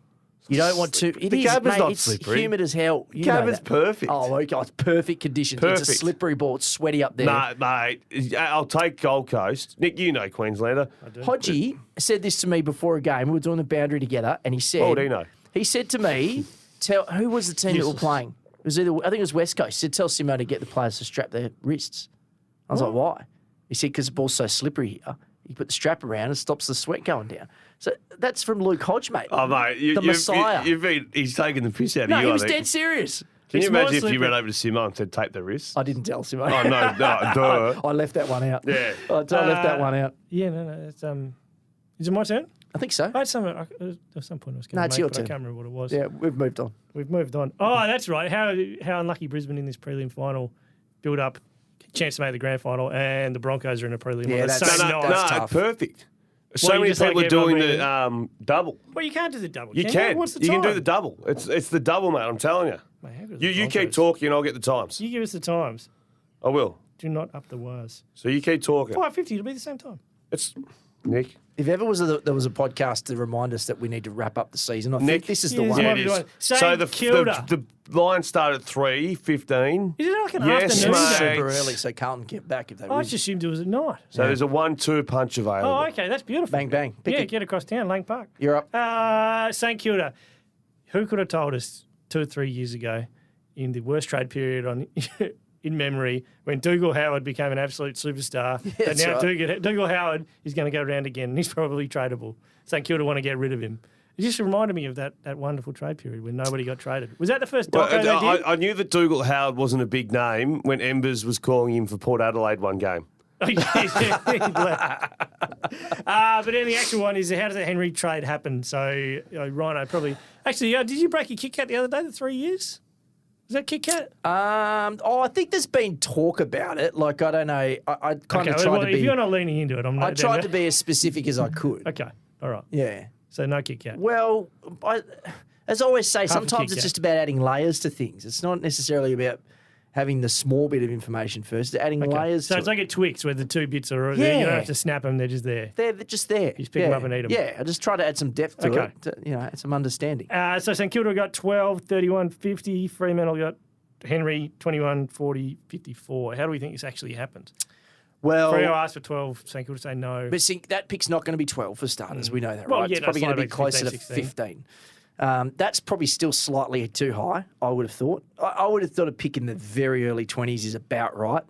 You don't want to. It The is, Gabba's mate, not it's slippery. humid as hell. You know Gabba's that. perfect. Oh, okay. It's perfect conditions. It's a Perfect. slippery ball. It's sweaty up there. Nah, mate. I'll take Gold Coast. Nick, you know Queenslander. Hodgie said this to me before a game. We were doing the boundary together, and he said, What would he know? He said to me, "Tell who was the team that were Useless. playing? It was either I think it was West Coast. He said, tell Simo to get the players to strap their wrists." I was like, "Why?" He said, "Because the ball's so slippery here. You put the strap around, and it stops the sweat going down." So that's from Luke Hodge, mate. Oh, mate. The Messiah. He's taking the piss out of No, you. he I was think. dead serious. Can you It's more imagine if you slippery. ran over to Simo and said, tape the wrist? I didn't tell Simo. Oh, no, duh. I left that one out. Yeah. I left that one out. Yeah, no. It's, is it my turn? I think so. I had some, there was some point I was going No, to it's make, your but turn. I can't remember what it was. Yeah, we've moved on. We've moved on. Oh, that's right. How unlucky Brisbane in this prelim final. Build up, chance to make the grand final, and the Broncos are in a prelim. Yeah, on the that's- same no, night. that's tough. perfect. So Well, you many just like people are everyone doing being- the double. Well, you can't do the double. You can. What's the You time? can do the double. It's the double, mate. I'm telling you. Mate, how good are the You keep Broncos? talking and I'll get the times. You give us the times. I will. Do not up the wires. So you keep talking. 5:50. It'll be the same time. It's Nick. If ever there was a podcast to remind us that we need to wrap up the season, I think Nick, this is the Yeah, one. Yeah, might it be is. right. So St the Kilda. line started at 3:15. Is it like an Yes, afternoon? mate. Super early, so Carlton get back if they I win. just assumed it was at night. So there's a 1-2 punch available. Oh, okay. That's beautiful. Bang, bang. Pick Yeah, it. get across town, Lang Park. You're up. St Kilda. Who could have told us 2 or 3 years ago in the worst trade period in memory when Dougal Howard became an absolute superstar. Yeah, but that's now right. Dougal Howard is going to go around again and he's probably tradable. St Kilda want to get rid of him. It just reminded me of that wonderful trade period when nobody got traded. Was that the first doco they did? I knew that Dougal Howard wasn't a big name when Embers was calling him for Port Adelaide one game. But then the actual one is how does the Henry trade happen? So Rhino probably actually did you break your Kit Kat the other day? The 3 years? Is that Kit Kat? I think there's been talk about it. Like I don't know. I kind of tried to be. If you're not leaning into it, I tried to be as specific as I could. Okay, all right. Yeah. So no Kit Kat. Well, as I always say, a sometimes Kit it's Kat. just about adding layers to things. It's not necessarily about having the small bit of information first. It's adding layers. So to it's like a Twix where the 2 bits are. Yeah. You don't have to snap them; they're just there. They're just there. You just pick them up and eat 'em. Yeah, I just try to add some depth to Okay. it. To, add some understanding. So St Kilda got 12, 31, 50. Fremantle got Henry 21, 40, 54. How do we think this actually happened? Well, Freo asked for 12. St Kilda say no. but see, that pick's not going to be 12 for starters. We know that, Well, right? yeah, It's no, probably going to slide be back to closer 15, to 15. That's probably still slightly too high, I would have thought. I would have thought a pick in the very early 20s is about right.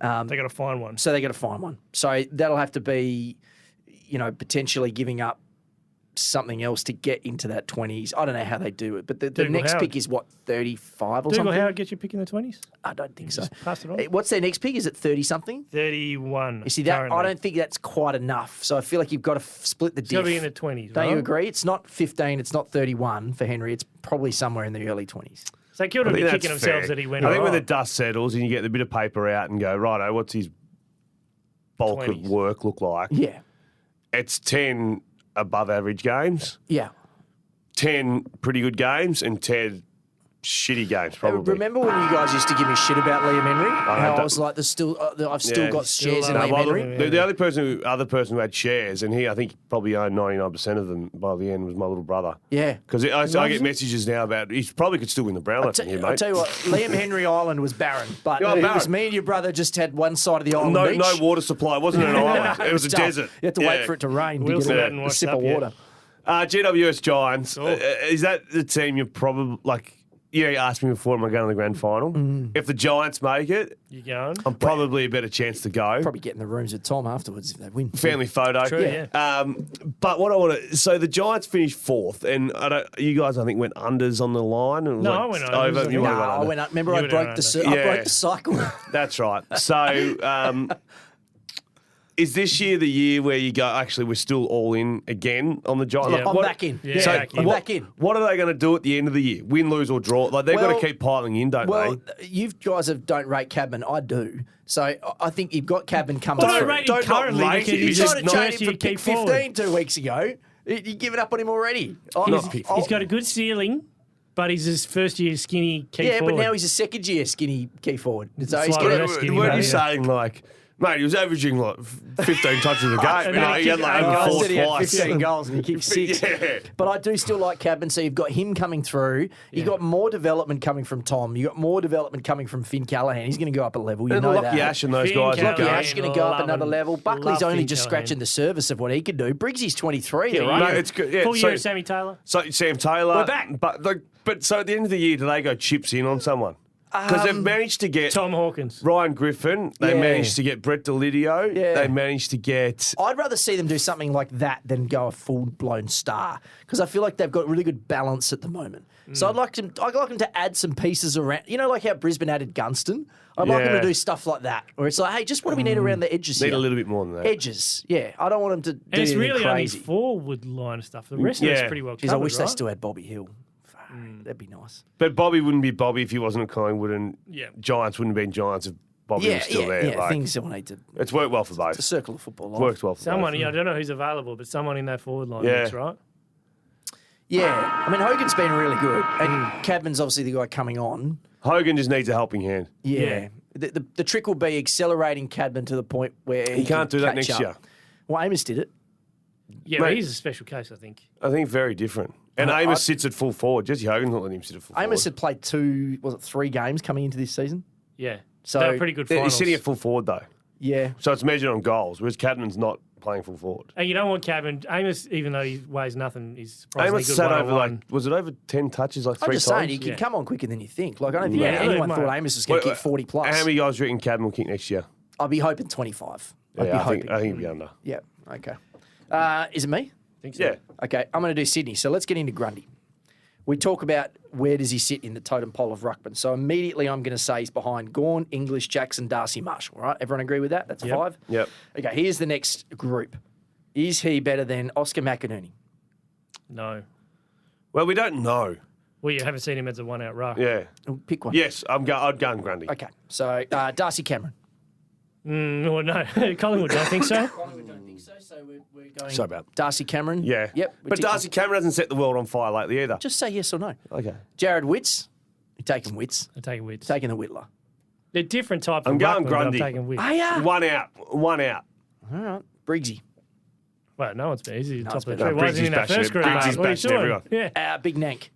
They got to find one. So they got to find one. So that'll have to be, potentially giving up something else to get into that 20s. I don't know how they do it, but the Dougal next Howard. pick is what, 35 or Dougal something? Howard get your pick in the 20s? I don't think so. Just pass it on. Hey, what's their next pick? Is it 30 something? 31. You see that? currently. I don't think that's quite enough. So I feel like you've got to split the It's got diff. to be in the 20s. Don't right? you agree? It's not 15. It's not 31 for Henry. It's probably somewhere in the early 20s. So Kilda I will be think kicking that's themselves fair. that he went I think when the alright. dust settles and you get the bit of paper out and go, righto, what's his bulk 20s. of work look like? Yeah. It's 10 above average games, Yeah. 10 pretty good games, and 10 shitty games, probably. Remember when you guys used to give me shit about Liam Henry? How I don't- was like, I've still Yeah. got shares in love Liam Well, Henry. the other person who had shares, and I think probably owned 99% of them by the end, was my little brother. Yeah. Because I get messages now about he probably could still win the Brownlow from here, I'll mate. tell you what, Liam Henry Island was barren, but Yeah, it was barren. me and your brother just had one side of the island No, each. no water supply. It wasn't an island. It was a tough. desert. You had to wait for it to rain to We'll get sit out a, and a watch sip up, of yeah. water. GWS Giants. Oh. Is that the team you're probably like? You asked me before, am I going to the grand final? If the Giants make it, You going? I'm probably a better chance to go. Probably get in the rooms with Tom afterwards if they win. Family photo. True, yeah. But what I want to, so the Giants finished 4th, and you guys I think went unders on the line. And it was No, like I went over. overs. You No, went I under. went up. Remember, You I went broke under. I Yeah. broke the cycle. That's right. So, is this year the year where you go, actually, we're still all in again on the Giants? Yeah. I'm back in. Yeah, So back in. I'm what, back in. what are they going to do at the end of the year? Win, lose, or draw? Like they've got Well- to keep piling in, don't Well, they? you guys don't rate Cabman. I do. So I think you've got Cabman coming Well, I through. rate him Don't not currently rate because him. he's He's just Trying to not trade actually him for pick keep forward. 15 2 weeks ago. You're giving up on him already. He's got a good ceiling, but he's his first year skinny key Yeah, forward. but now he's a second year skinny key forward. So he's Slightly gonna, less skinny, Weren't mate, you yeah. saying like, mate, he was averaging like 15 touches a game. And then he He had kicked like eight over goals. four said he had twice. 15 goals and he kicked 6. Yeah. But I do still like Cabman, so you've got him coming through. You've got more development coming from Tom. You've got more development coming from Finn Callahan. He's going to go up a level. You And know Lucky that. Ash and those Finn guys. Callahan. look Yeah, good. Ash going to go up another Love level. him. Buckley's Love only Finn just Callahan. scratching the surface of what he can do. Briggsy's 23, Yeah, right? No, it's good. Yeah, Full so- year of Sammy Taylor. So Sam Taylor, We're back. But so at the end of the year, do they go chips in on someone? Because they've managed to get Tom Hawkins. Ryan Griffin. They Yeah. managed to get Brett Delidio. Yeah. They managed to get. I'd rather see them do something like that than go a full-blown star because I feel like they've got really good balance at the moment. So I'd like them to add some pieces around. You know, like how Brisbane added Gunston. I'd like them Yeah. to do stuff like that, where it's like, hey, just what do we need around the edges Need here? a little bit more than that. Edges, yeah. I don't want them to do And it's anything really only crazy. forward line stuff. The rest of Yeah. it's pretty well Jeez, covered, I wish right? they still had Bobby Hill. That'd be nice. But Bobby wouldn't be Bobby if he wasn't at Collingwood, and Yeah. Giants wouldn't have been Giants if Bobby was still there. Yeah. Like, Things that need to. it's worked well for both. The circle of football. Life. Worked well for Someone, both. I don't know who's available, but someone in that forward line Yeah. looks right. Yeah, I mean Hogan's been really good, and Cadman's obviously the guy coming on. Hogan just needs a helping hand. Yeah. The trick will be accelerating Cadman to the point where he can't can do that catch next up. year. Well, Amos did it. Yeah, but Mate. he's a special case, I think. I think very different. And Amos sits at full forward. Jesse Hogan's not letting him sit at full Amos forward. had played 3 games coming into this season? Yeah. So- They're pretty good He's finals. sitting at full forward though. Yeah. So it's measured on goals, whereas Cadman's not playing full forward. And you don't want Cabin. Amos, even though he weighs nothing, he's surprisingly Amos good sat over one-on-one. was it over 10 touches like I'm three just times? saying, he can come on quicker than you think. Like, I don't think Yeah, anyone mate. thought Amos was going to kick 40 plus. How many guys do you reckon Cabin will kick next year? I'd be hoping 25. I'd be I hoping. think he'll be under. Yeah, okay. Is it me? Think so. Yeah. Okay, I'm going to do Sydney. So let's get into Grundy. We talk about where does he sit in the totem pole of ruckman. So immediately I'm going to say he's behind Gawn, English, Jackson, Darcy, Marshall. All right, everyone agree with that? That's Yep. 5? Yep. Okay, here's the next group. Is he better than Oscar McInerney? No. Well, we don't know. Well, you haven't seen him as a one-out ruck. Yeah. Pick one. Yes, I'd go on Grundy. Okay, so Darcy Cameron. Well, no. Collingwood don't think so. Collingwood don't think so, so we're going So bad. Darcy Cameron. Yeah. Yep. But Darcy Cameron hasn't set the world on fire lately either. Just say yes or no. Okay. Jared Witts. You're taking Witts. I'm taking Wids. Taking the Whittler. They're different types I'm of going ruckman, but Grundy. I'm taking Wids. Ah, yeah. One out. All right. Briggsy. Well, no one's been easy. Top of the it's tree. been- Why isn't he in that Briggsy's first group? bashing mate? it. What are you Briggsy's doing? bashing Yeah. Big Nank.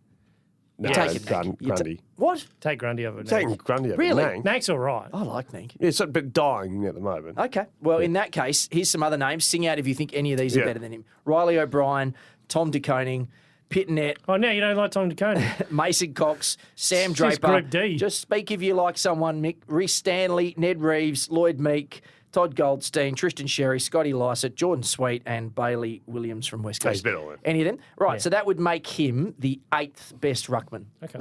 No, You're it's taking Nank. Grundy. What? Take Grundy over. Taking Nank. Grundy over Really? Nank. Nank's all right. I like Nank. Yeah, it's a bit dying at the moment. Okay. Well, in that case, here's some other names. Sing out if you think any of these are Yeah. better than him. Riley O'Brien, Tom De Koning, Pitnet, Oh, now you don't like Tom DeConey. Mason Cox, Sam It's just Draper. Group D. Just speak if you like someone, Mick. Rhys Stanley, Ned Reeves, Lloyd Meek, Todd Goldstein, Tristan Sherry, Scotty Lycett, Jordan Sweet, and Bailey Williams from West Coast. He's better than them. Any of them? Right, Yeah. so that would make him the 8th best ruckman. Okay.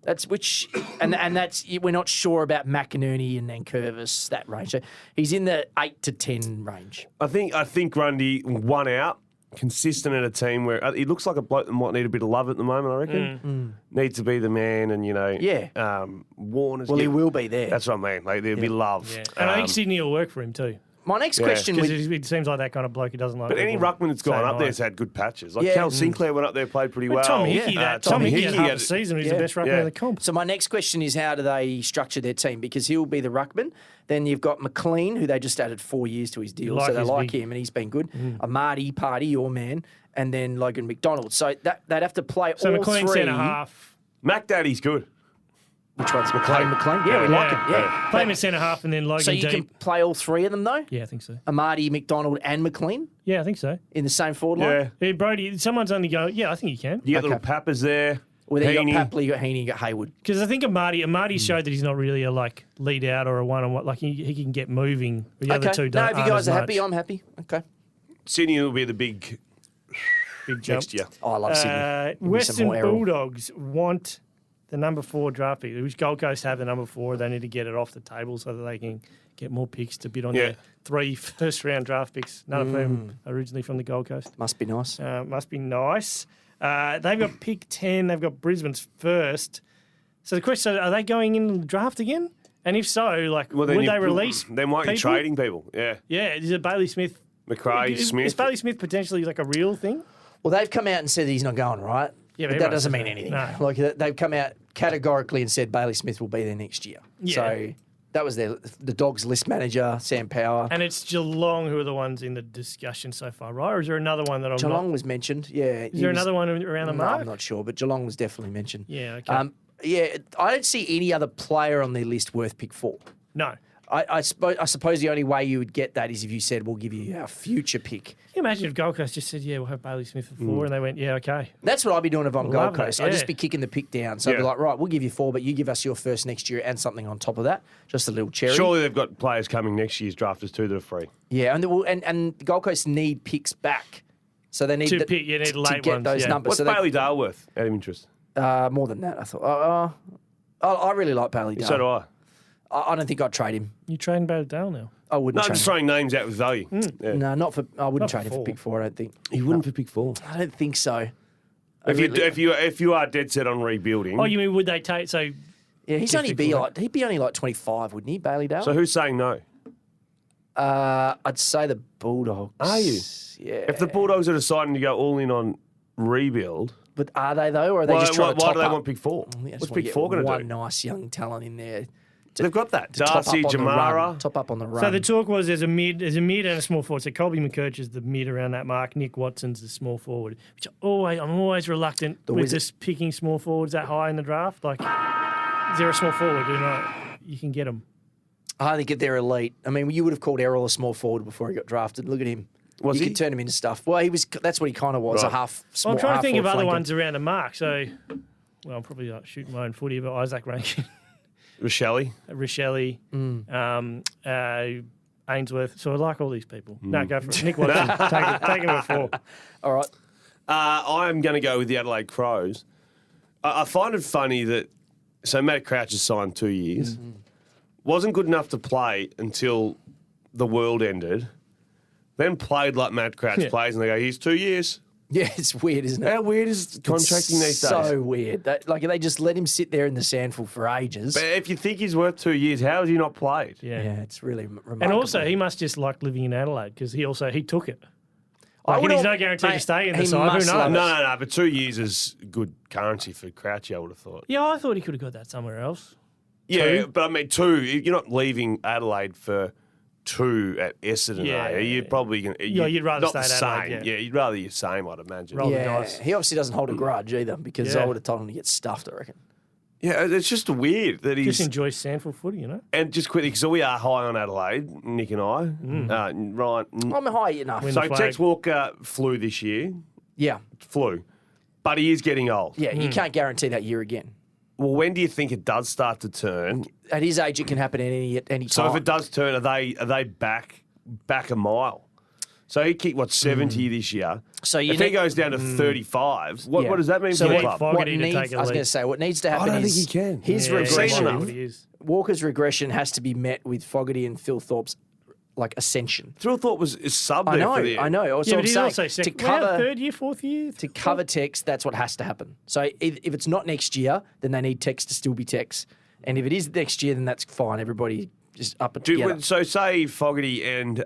That's which, and that's we're not sure about McInerney and then Curvis, that range. So he's in the 8 to 10 range. I think Grundy one out, consistent at a team where he looks like a bloke that might need a bit of love at the moment. I reckon needs to be the man, and Yeah. Warner's. Well, he will be there. That's what I mean. Like there'll be love. Yeah. And I think Sydney will work for him too. My next question Because with it seems like that kind of bloke who doesn't like But any people ruckman that's gone saying up there hi. has had good patches. Like Yeah. Cal Sinclair went up there, played pretty well. Tom Hickey, Tom Hickey Hickey had half had- the season. He's Yeah. the best ruckman Yeah. in the comp. So my next question is how do they structure their team? Because he'll be the ruckman. Then you've got McLean, who they just added 4 years to his deal, Like so they his like big- him and he's been good. Marty, Party, your man, and then Logan McDonald. So they'd have to play So all McLean three. centre half. Mac Daddy's good. Which one's McLean? Yeah, we like him. Yeah. Play him in centre half and then Logan So you deep. can play all three of them though. Yeah, I think so. Amadi, McDonald, and McLean Yeah, I think so. in the same forward line. Yeah. Hey, Brody, someone's only go. Yeah, I think you can. You got Okay. little Pappers there. Well, then you Heaney. got Papley, you got Heaney, you got Haywood. Because I think Amadi showed that he's not really a lead out or a one-on-one. Like he can get moving. The other two No, don't. if you aren't guys as are much. happy, I'm happy. Okay. Sydney will be the big Big jump. next year. Oh, I love Sydney. Give me some Western more Errol. Bulldogs want the number 4 draft pick. Which Gold Coast have the number 4. They need to get it off the table so that they can get more picks to bid on Yeah. their 3 first-round draft picks. None of them originally from the Gold Coast. Must be nice. Must be nice. They've got pick 10. They've got Brisbane's first. So the question: are they going in the draft again? And if so, would they release? They might be people? trading people. Yeah. Yeah, is it Bailey Smith? McRae, Smith. Is Bailey Smith potentially a real thing? Well, they've come out and said that he's not going, right? Yeah, but but that everyone doesn't says mean that. anything. No. Like they've come out categorically and said Bailey Smith will be there next year. Yeah. So that was the Dogs list manager, Sam Power. And it's Geelong who are the ones in the discussion so far, right? Or is there another one that I'm Geelong not? was mentioned. Yeah. Is there another one around the No, mark? I'm not sure, but Geelong was definitely mentioned. Yeah, okay. Yeah, I don't see any other player on their list worth pick 4. No. I suppose the only way you would get that is if you said, we'll give you our future pick. Can you imagine if Gold Coast just said, yeah, we'll have Bailey Smith at 4, and they went, yeah, okay. That's what I'd be doing if I'm Love Gold that, Coast. I'd just yeah. be kicking the pick down. So I'd be Yeah. like, right, we'll give you 4, but you give us your first next year and something on top of that. Just a little cherry. Surely they've got players coming next year's drafters too that are free. Yeah, and the Gold Coast need picks back. So they need To the- pick, you need to late get ones, those yeah. numbers. What's so Bailey Dale worth out of interest? more than that, I thought. I really like Bailey Dale. So do I. I don't think I'd trade him. You train Bailey Dale now. I No, wouldn't I'm trade just him. throwing names out with value. Yeah. No, not for. I wouldn't Not trade him for for pick 4. I don't think. He wouldn't for pick 4. I don't think so. If you are dead set on rebuilding, Oh, you mean would they take, so Yeah, he'd be only like 25, wouldn't he, Bailey Dale? so who's saying no? I'd say the Bulldogs. Are you? Yeah. If the Bulldogs are deciding to go all in on rebuild, But are they though, or are they just trying to why top do they up? want pick 4? I think they just What's wanna pick get 4 going to one do? nice young talent in there. They've got that. To top Darcy, up on the run, Jamara. top up on the run. So the talk was there's a mid and a small forward. So Colby McCurch is the mid around that mark. Nick Watson's the small forward. Which I'm always reluctant with Wizard. just picking small forwards that high in the draft. Like, is there a small forward? You can get them. I think they're elite. I mean, you would have called Errol a small forward before he got drafted. Look at him. Was you he? could turn him into stuff. Well, that's what he kind of was, Right. a half Well, small. I'm trying to think of half-forward other flanker. ones around a mark. So, well, I'm probably shooting my own footy, but Isaac Rankin, Rochelle. Rochelle, Ainsworth. So I like all these people. No, go for it. Nick Watson. take him at 4. All right. I am going to go with the Adelaide Crows. I find it funny that Matt Crouch has signed 2 years. Wasn't good enough to play until the world ended. Then played like Matt Crouch plays, and they go, "Here's 2 years." Yeah, it's weird, isn't it? How weird is contracting these days? So weird. They just let him sit there in the sandful for ages. But if you think he's worth 2 years, how has he not played? Yeah, it's really remarkable. And also, he must just like living in Adelaide because he took it. I Like, would he's al- no guarantee to mate, stay in the he side. Who must knows? love it. No. But 2 years is good currency for Crouchy, I would have thought. Yeah, I thought he could have got that somewhere else. Yeah, Two? but I mean, 2. You're not leaving Adelaide for 2 at Essendon, Yeah. are you? You're probably going to. Yeah, you'd rather not stay the at same. Adelaide, yeah. You'd rather the same, I'd imagine. Roll the Yeah, dice. he obviously doesn't hold a grudge either because Yeah. I would have told him to get stuffed, I reckon. Yeah, it's just weird that he's. Just enjoy sandful footy, you know? And just quickly, because we are high on Adelaide, Nick and I. Ryan. I'm high enough. Win So the flag. Tex Walker flew this year. Yeah. Flew. But he is getting old. Yeah, you can't guarantee that year again. Well, when do you think it does start to turn? At his age, it can happen at any So time. if it does turn, are they back a mile? So he kicked, 70 this year. So you if he need- goes down to 35, Yeah. what does that mean So for the what- club? Fogarty what to needs, take a I was lead. going to say, what needs to happen don't is think he can. his Yeah, seen regression. enough. what he is. Walker's regression has to be met with Fogarty and Phil Thorpe's ascension. Thrill thought is sub I there know, for the I know. Yeah, Also, but I'm he's saying, also to second. cover Third year, fourth year? to cover Tex, that's what has to happen. So if it's not next year, then they need Tex to still be Tex. And if it is next year, then that's fine. Everybody just up and together. So say Fogarty and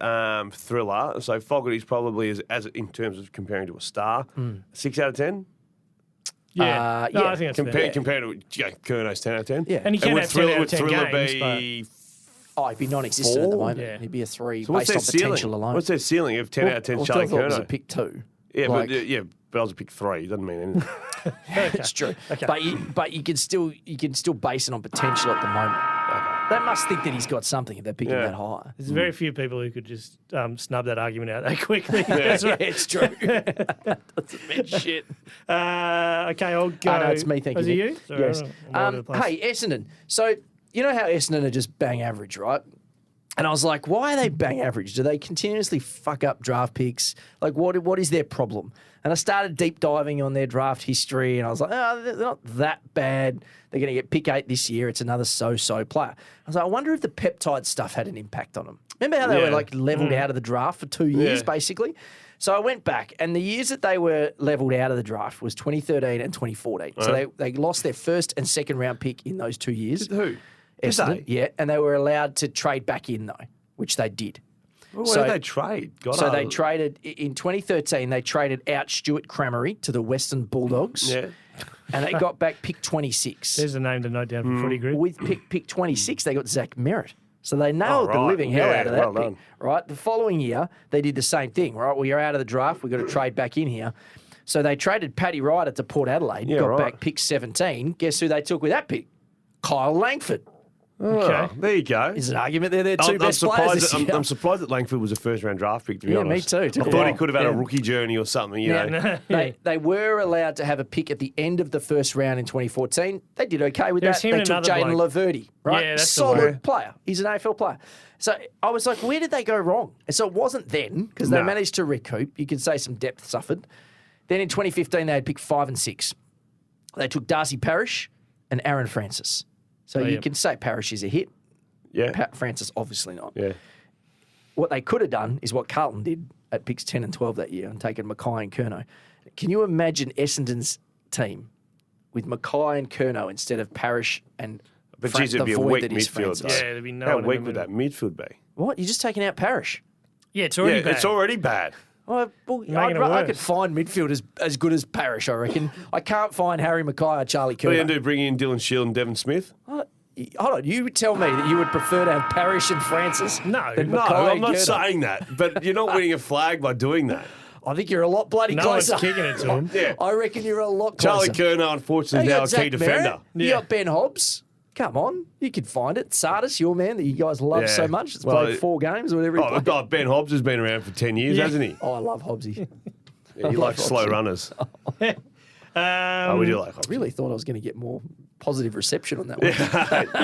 Thriller. So Fogarty's probably as in terms of comparing to a star, 6 out of 10. Yeah. No, yeah. I think that's Compared fair. to Curno's 10 out of 10. Yeah. And he can would have 10 out of would 10 Thriller games, be? Oh, he'd be non-existent at the 4? moment. Yeah. He'd be a 3 So what's based their on potential ceiling? alone. What's their ceiling of 10 out of 10? Charlie Phil Thorpe was a Curnow. pick 2. Yeah, Like, but I was a pick 3. Doesn't mean anything. it's true. Okay. But you can still base it on potential at the moment. They must think that he's got something if they're picking Yeah. that high. There's very few people who could just snub that argument out that quickly. That's Yeah, right. it's true. Doesn't mean shit. Okay, I'll go. Oh, no, it's me, thank Was you. it Nick. you? Sorry, Yes. I'm all over the place. Hey, Essendon. So you know how Essendon are just bang average, right? And I was like, why are they bang average? Do they continuously fuck up draft picks? Like, what is their problem? And I started deep diving on their draft history, and I was like, oh, they're not that bad. They're going to get pick 8 this year. It's another so-so player. I was like, I wonder if the peptide stuff had an impact on them. Remember how they were like leveled out of the draft for 2 years, Yeah. basically? So I went back, and the years that they were leveled out of the draft was 2013 and 2014. So they lost their first and second round pick in those 2 years. Who? Essendon, yeah, and they were allowed to trade back in, though, which they did. Where So- did they trade? So they traded in 2013. They traded out Stuart Cramery to the Western Bulldogs, Yeah. and they got back pick 26. There's a name to note down for Footy Grid. With pick 26, they got Zach Merritt. So they nailed the right. living hell Yeah, out of that well pick. done. Right. The following year, they did the same thing. Right. We are out of the draft. We've got to trade back in here. So they traded Paddy Ryder to Port Adelaide. Yeah, got right. back pick 17. Guess who they took with that pick? Kyle Langford. Oh, there you go. Is an argument they're their 2 best players this year. I'm surprised that Langford was a first-round draft pick, to be Yeah, me honest. too. I Took a thought he while. could have had Yeah. a rookie journey or something, you know. They were allowed to have a pick at the end of the first round in 2014. They did okay with There's that. him They and took another Jaden bloke. Laverty, right? Yeah, that's the Solid one. player. He's an AFL player. So I was like, where did they go wrong? And so it wasn't then because they No. managed to recoup. You could say some depth suffered. Then in 2015, they had picked 5 and 6. They took Darcy Parish and Aaron Francis. So you yeah. can say Parish is a hit. Yeah. Francis, obviously not. Yeah. What they could have done is what Carlton did at picks 10 and 12 that year and taken Mackay and Curnow. Can you imagine Essendon's team with Mackay and Curnow instead of Parish and But geez, it'd the be a void weak that is midfield. Francis? though. Yeah, there'd be no How one in weak the would that middle. midfield be? What? You're just taking out Parish? Yeah, it's already bad. It's already bad. Well, making it I could worse. find midfield as good as Parish, I reckon. I can't find Harry Mackay or Charlie What are you going Curnow. to do, bring in Dylan Shield and Devon Smith? Hold on, you would tell me that you would prefer to have Parish and Francis No. than No, Mackay I'm and not Curnow? saying that. But you're not winning a flag by doing that. I think you're a lot bloody No one's closer. kicking it to him. Yeah. I reckon you're a lot Charlie closer. Curnow, unfortunately, You is now got a Zach key defender. Merritt, you Yeah. got Ben Hobbs. Come on, you could find it. Sardis, your man that you guys love so much. It's Well, played 4 games or whatever. He played. Ben Hobbs has been around for 10 years, hasn't he? Oh, I love Hobbsy. Yeah, you like slow runners. We do like Hobbs. I really thought I was going to get more positive reception on that one.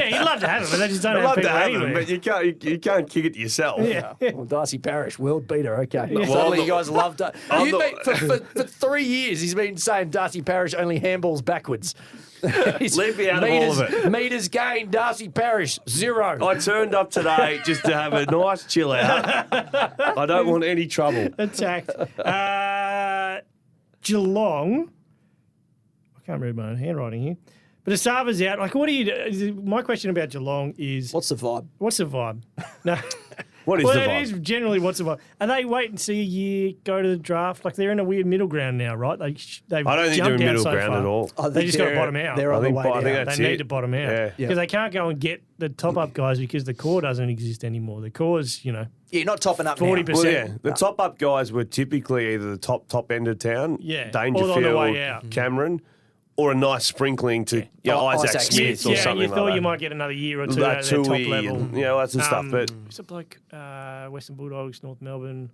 Yeah, you'd love to have him, but they just don't I'd have love people to have anywhere. him, but you can't kick it to yourself. Yeah. Well, Darcy Parish, world beater. Okay. Well, Suddenly I'm you guys love I'm for 3 years, he's been saying Darcy Parish only handballs backwards. Leave me out of all of it. Meters gained, Darcy Parish, 0. I turned up today just to have a nice chill out. I don't want any trouble. Attacked. Geelong. I can't read my own handwriting here. But Asava's out. Like, what do you do? My question about Geelong is... What's the vibe? What's the vibe? No. What is the It vibe? is generally what's the vibe. Are they wait and see a year, go to the draft? Like, they're in a weird middle ground now, right? They've I don't think they're in jumped out middle so ground far. at all. They just got to bottom out. They're on the way I think down. that's They need it. to bottom out. Yeah. Because they can't go and get the top-up guys because the core doesn't exist anymore. The core's, Yeah, not topping up 40%. Well, yeah, the top-up guys were typically either the top end of town, Yeah, or Dangerfield, on the way out. Cameron, or a nice sprinkling to Isaac Smith or yeah, something you like thought that. you might get another year or two out of their top Tui level. and, that sort of stuff. But Is it like Western Bulldogs, North Melbourne,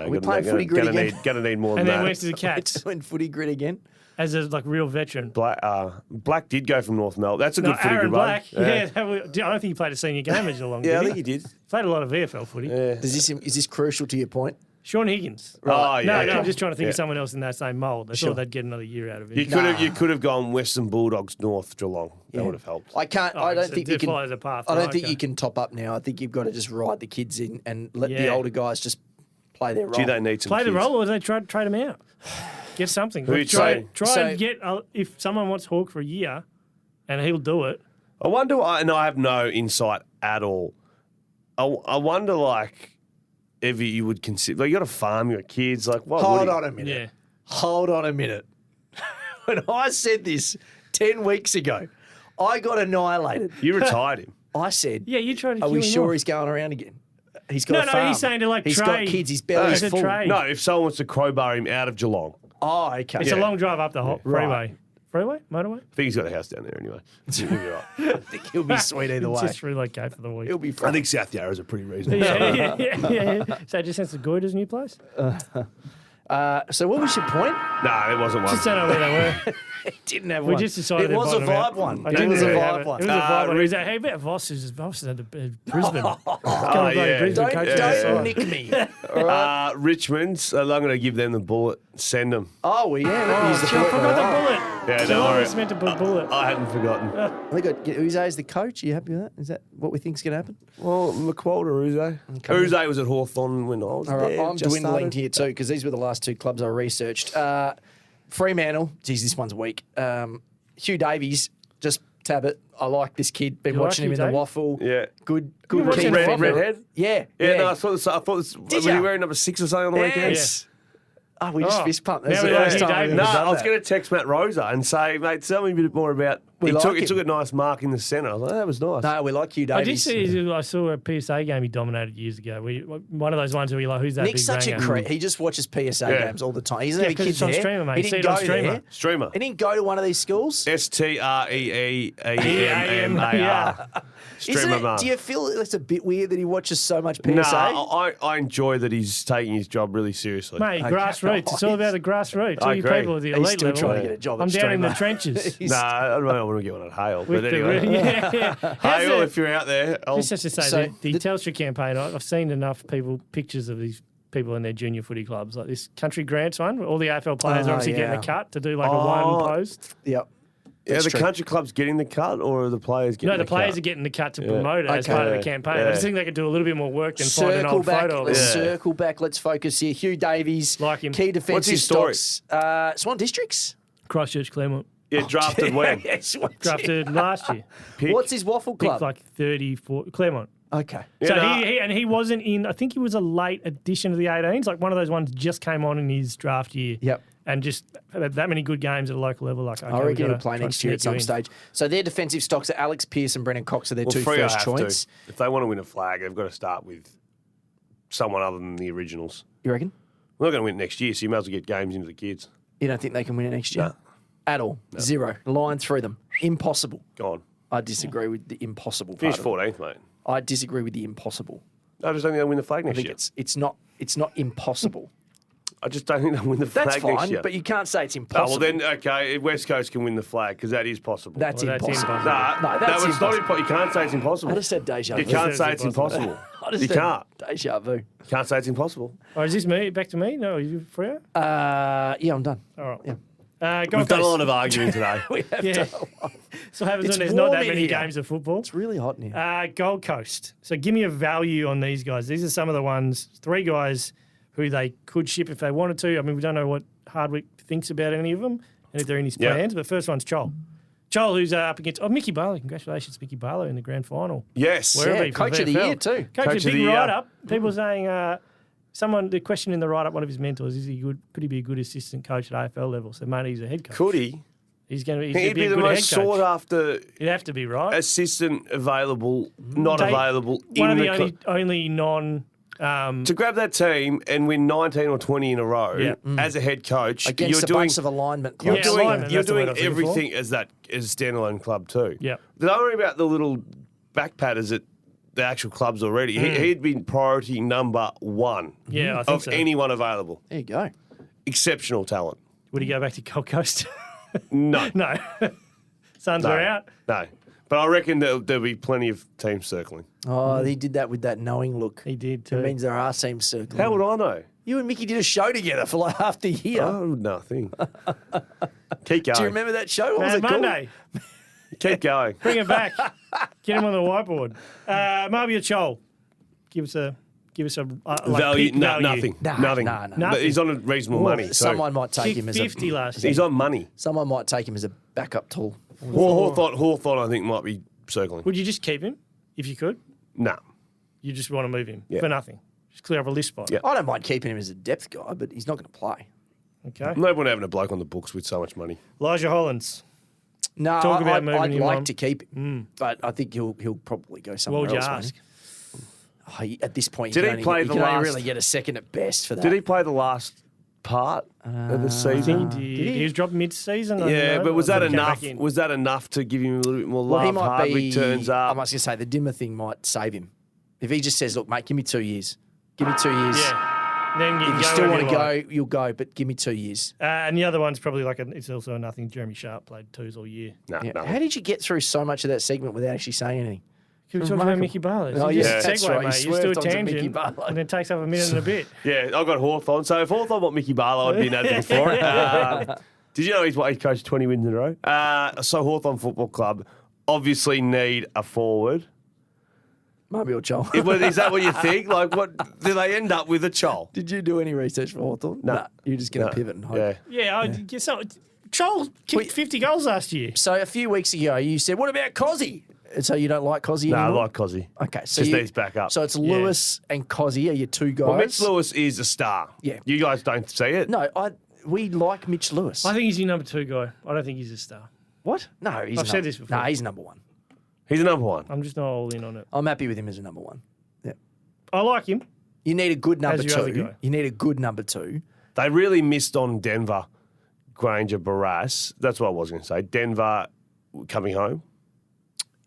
we playing footy grid again? Gonna need more and than then that. went to the Cats Doing footy grid again? as a like real veteran? Black did go from North Melbourne. That's a good footy Aaron grid run. Black. Yeah, I don't think he played a senior game at Geelong. Yeah, I did think he did. Played a lot of VFL footy. Yeah. Is this crucial to your point? Sean Higgins. Oh, yeah. No, I'm just trying to think of Yeah. someone else in that same mould. I thought they'd get another year out of You it. could have gone Western Bulldogs North Geelong. That would have helped. I don't it's think a you can. follow the path, I don't right, think okay. you can top up now. I think you've got to just ride the kids in and let the Yeah. older guys just play their role. Gee, they need some Play the kids. role, or do they trade them out? Get something. Who you'd Try say? and get if someone wants Hawk for a year, and he'll do it. I wonder, and I have no insight at all. I wonder, like, if you would consider, like, you got a farm, you got kids, like, what? Hold on a minute. Yeah. Hold on a minute. When I said this 10 weeks ago, I got annihilated. You retired him. I said, Yeah, you tried to are kill we him sure off. he's going around again? He's got No, a no, farm. he's saying to, like, He's trade. got kids. His belly's As a full. trade. No, if someone wants to crowbar him out of Geelong, Oh, okay. It's a long drive up the freeway. Right. Freeway? Motorway? I think he's got a house down there anyway. You'll be right. I think he'll be sweet either way. Just relocate for the week. He'll be I fine. think South Yarra's a pretty reasonable. yeah. So just since the Goyder's new place? So what was your point? No, it wasn't one. Just don't know where they were. It didn't have We one. just decided It they'd was a bottom out. vibe one. I It didn't was a really have vibe it. one. It was a vibe one. He was like, hey, bet Voss is at Brisbane. Come and play yeah. Brisbane, Don't, coach don't the side. nick me. Richmond, I'm going to give them the bullet. Send them. Oh, well, yeah. Use the I forgot bullet. the bullet. Yeah, don't Geelong worry. was meant to put bullet. I hadn't forgotten. They got Uze as the coach. Are you happy with that? Is that what we think's going to happen? Well, McQualter, Uze. Uze was at Hawthorn when I was All right, there. I'm just dwindling started. here too because these were the last 2 clubs I researched. Fremantle, geez, this one's weak. Hugh Davies, just tab it. I like this kid. Been You like watching him Hugh in the Davies? waffle. Yeah. Good watching key the defender. waffle? Redhead? Yeah, Yeah, no, I thought was ya? he wearing number 6 or something on the weekend? Yes. Oh, we just Oh, fist pumped. now That's we the like first Hugh time Davies. we've No, ever done I was that. going to text Matt Rosa and say, mate, tell me a bit more about. We He like took him. a nice mark in the centre. I was like, that was nice. No, we like Hugh I did Davies. see. I saw a PSA game he dominated years ago. One of those ones where you're like, "Who's that?" Nick's big such a ranger? creep. He just watches PSA Yeah. games all the time. He doesn't Yeah, have 'cause kids it's on there. streamer, mate. He You see didn't it on go streamer. there. Streamer. He didn't go to one of these schools. STREAMMAR. Yeah. Streamer man. Do you feel it's a bit weird that he watches so much PSA? No, I enjoy that he's taking his job really seriously. Mate, grassroots. It's all about the grassroots. All you agree. people at the He's elite still level. trying to get a job at I'm down in the streamer. trenches. No, I don't want to get one at Hale. With But the anyway. yeah. How's Hale, it- if you're out there, Just to say, So the Telstra campaign, I've seen enough pictures of these people in their junior footy clubs, like this Country Grants one, where all the AFL players are obviously getting yeah. a cut to do like a one post. Yep. yeah, That's the true. country club's getting the cut, or are the players getting No, the players cut? are getting the cut to promote it as Okay. part of the campaign. I just think they could do a little bit more work than find an Circle old back. photo. of Let's them. circle back. Let's focus here. Hugh Davies, Like him. key defensive What's his story? stocks. Swan Districts. Christchurch, Claremont. Yeah, drafted when? Yeah, Swan Drafted last year. Pick. What's his waffle club? Picked like 34. Claremont. Okay. So Yeah, no. he wasn't in. I think he was a late addition to the 18s. Like one of those ones just came on in his draft year. Yep. And just had that many good games at a local level. Like okay, I we reckon gotta he'll play try next to year get at some you in. stage. So their defensive stocks are Alex Pearce and Brendan Cox are their Well, two Freo first have choice. to. If they want to win a flag, they've got to start with someone other than the originals. You reckon? We're not going to win it next year, so you might as well get games into the kids. You don't think they can win it next year? No. At all. 0. Line through them. Impossible. Go on. I disagree with the impossible part. Finish of it. 14th, mate. I disagree with the impossible. I just don't think they'll win the flag I next think year. it's not impossible. I just don't think they'll win the flag That's next fine, year. but you can't say it's Oh, impossible. well, then, okay, West Coast can win the flag because that is possible. That's Well, that's impossible. impossible. Nah, No, that's it's not impossible. You can't say it's impossible. I just said deja vu. You can't say it's impossible. impossible. I just You said can't. deja vu. You can't say it's impossible. Oh, is this me? Back to me? No, are you free? Yeah, I'm done. All right. Yeah. Gold We've done a Coast. lot of arguing today. We have Yeah. done a lot. So happens It's when there's not warm that in many here. games of football. It's really hot in here. Gold Coast. So give me a value on these guys. These are some of the ones, 3 guys who they could ship if they wanted to. I mean, we don't know what Hardwick thinks about any of them and if they're in his Yeah. plans. But first one's Chol. Chol, who's up against Mickey Barlow. Congratulations, Mickey Barlow, in the grand final. Yes. Werribee for Coach of the VFL. year too. Coach Coach of of big the year. write-up. People saying, the question in the write-up, one of his mentors, is he good? Could he be a good assistant coach at AFL level? So, mate, he's a head coach. Could he? He's going to He'd be be a the good most head coach. sought after It'd have to be, right? assistant available, not Take available One in of the the only non... to grab that team and win 19 or 20 in a row Yeah. as a head coach, Against you're the doing bunch of alignment you're clubs. Yeah, doing, alignment, you're that's the word doing I was looking for. everything as a standalone club too. Yeah. Don't worry about the little back patters at the actual clubs already. He'd been priority number 1 Yeah, I think of so. anyone available. There you go. Exceptional talent. Would he go back to Gold Coast? No. No. Suns No. are out. No. But I reckon there'll be plenty of teams circling. Oh, he did that with that knowing look. He did It too. means there are teams circling. How would I know? You and Mickey did a show together for like half the year. Oh, nothing. Keep going. Do you remember that show? What was Mad it called? Monday. Keep going. Bring him back. Get him on the whiteboard. Marbia Chol. Give us a like Value? peak No, value. nothing. Nah, nothing. nah, nah. But he's on a reasonable money. So Someone might take him as 50 a last year. he's on money. someone might take him as a backup tool. Hawthorn, I think, might be circling. Would you just keep him if you could? No. You just want to move him Yeah. for nothing. Just clear up a list spot. Yeah. I don't mind keeping him as a depth guy, but he's not going to play. Okay. No point having a bloke on the books with so much money. Elijah Hollands. No, Talk about I'd moving him like on. to keep him, but I think he'll probably go What somewhere would you else. won't ask? he? Oh, at this point, Did you he can play only, the you can only last- really get a second at best for that. Did he play the last part of the season? He was dropped mid-season. Yeah, but was that Came enough? back in. Was that enough to give him a little bit more Well, love? he might Hardwick be. turns I up. was going to say the Dimmer thing might save him. If he just says, "Look, mate, give me 2 years. Give me 2 years. Yeah. Then you If can you go still wherever want to you go, like. you'll go. But give me 2 years." And the other one's probably it's also a nothing. Jeremy Sharp played 2s all year. No, Yeah. no. How did you get through so much of that segment without actually saying anything? Can we talk about Mickey Barlow? Oh, You yeah, just that's segue, right. You mate. You just do a swerved onto Mickey tangent, Barlow. and it takes up a minute and a bit. Yeah, I got Hawthorn. So if Hawthorn want Mickey Barlow, I'd be an advocate for it. Did you know he's coached 20 wins in a row? So Hawthorn Football Club obviously need a forward. Maybe or Joel. Is that what you think? Like, what do they end up with a Chol? Did you do any research for Hawthorn? No. You're just going to No. pivot and hope. Yeah. Yeah, I guess so. Chol kicked 50 goals last year. So a few weeks ago, you said, "What about Cozzy?" And so you don't like Cozzy No, I anymore? like Cozzy. Okay, so Just needs back up. So it's Lewis and Cozzy are your two guys. Well, Mitch Lewis is a star. Yeah. You guys don't see it? No, we like Mitch Lewis. I think he's your number 2 guy. I don't think he's a star. What? No, he's I've said this before. No, he's number one. He's a number one. I'm just not all in on it. I'm happy with him as a number one. Yeah. I like him. You need a good number As your other two. guy. You need a good number two. They really missed on Denver, Granger, Barras. That's what I was going to say. Denver coming home.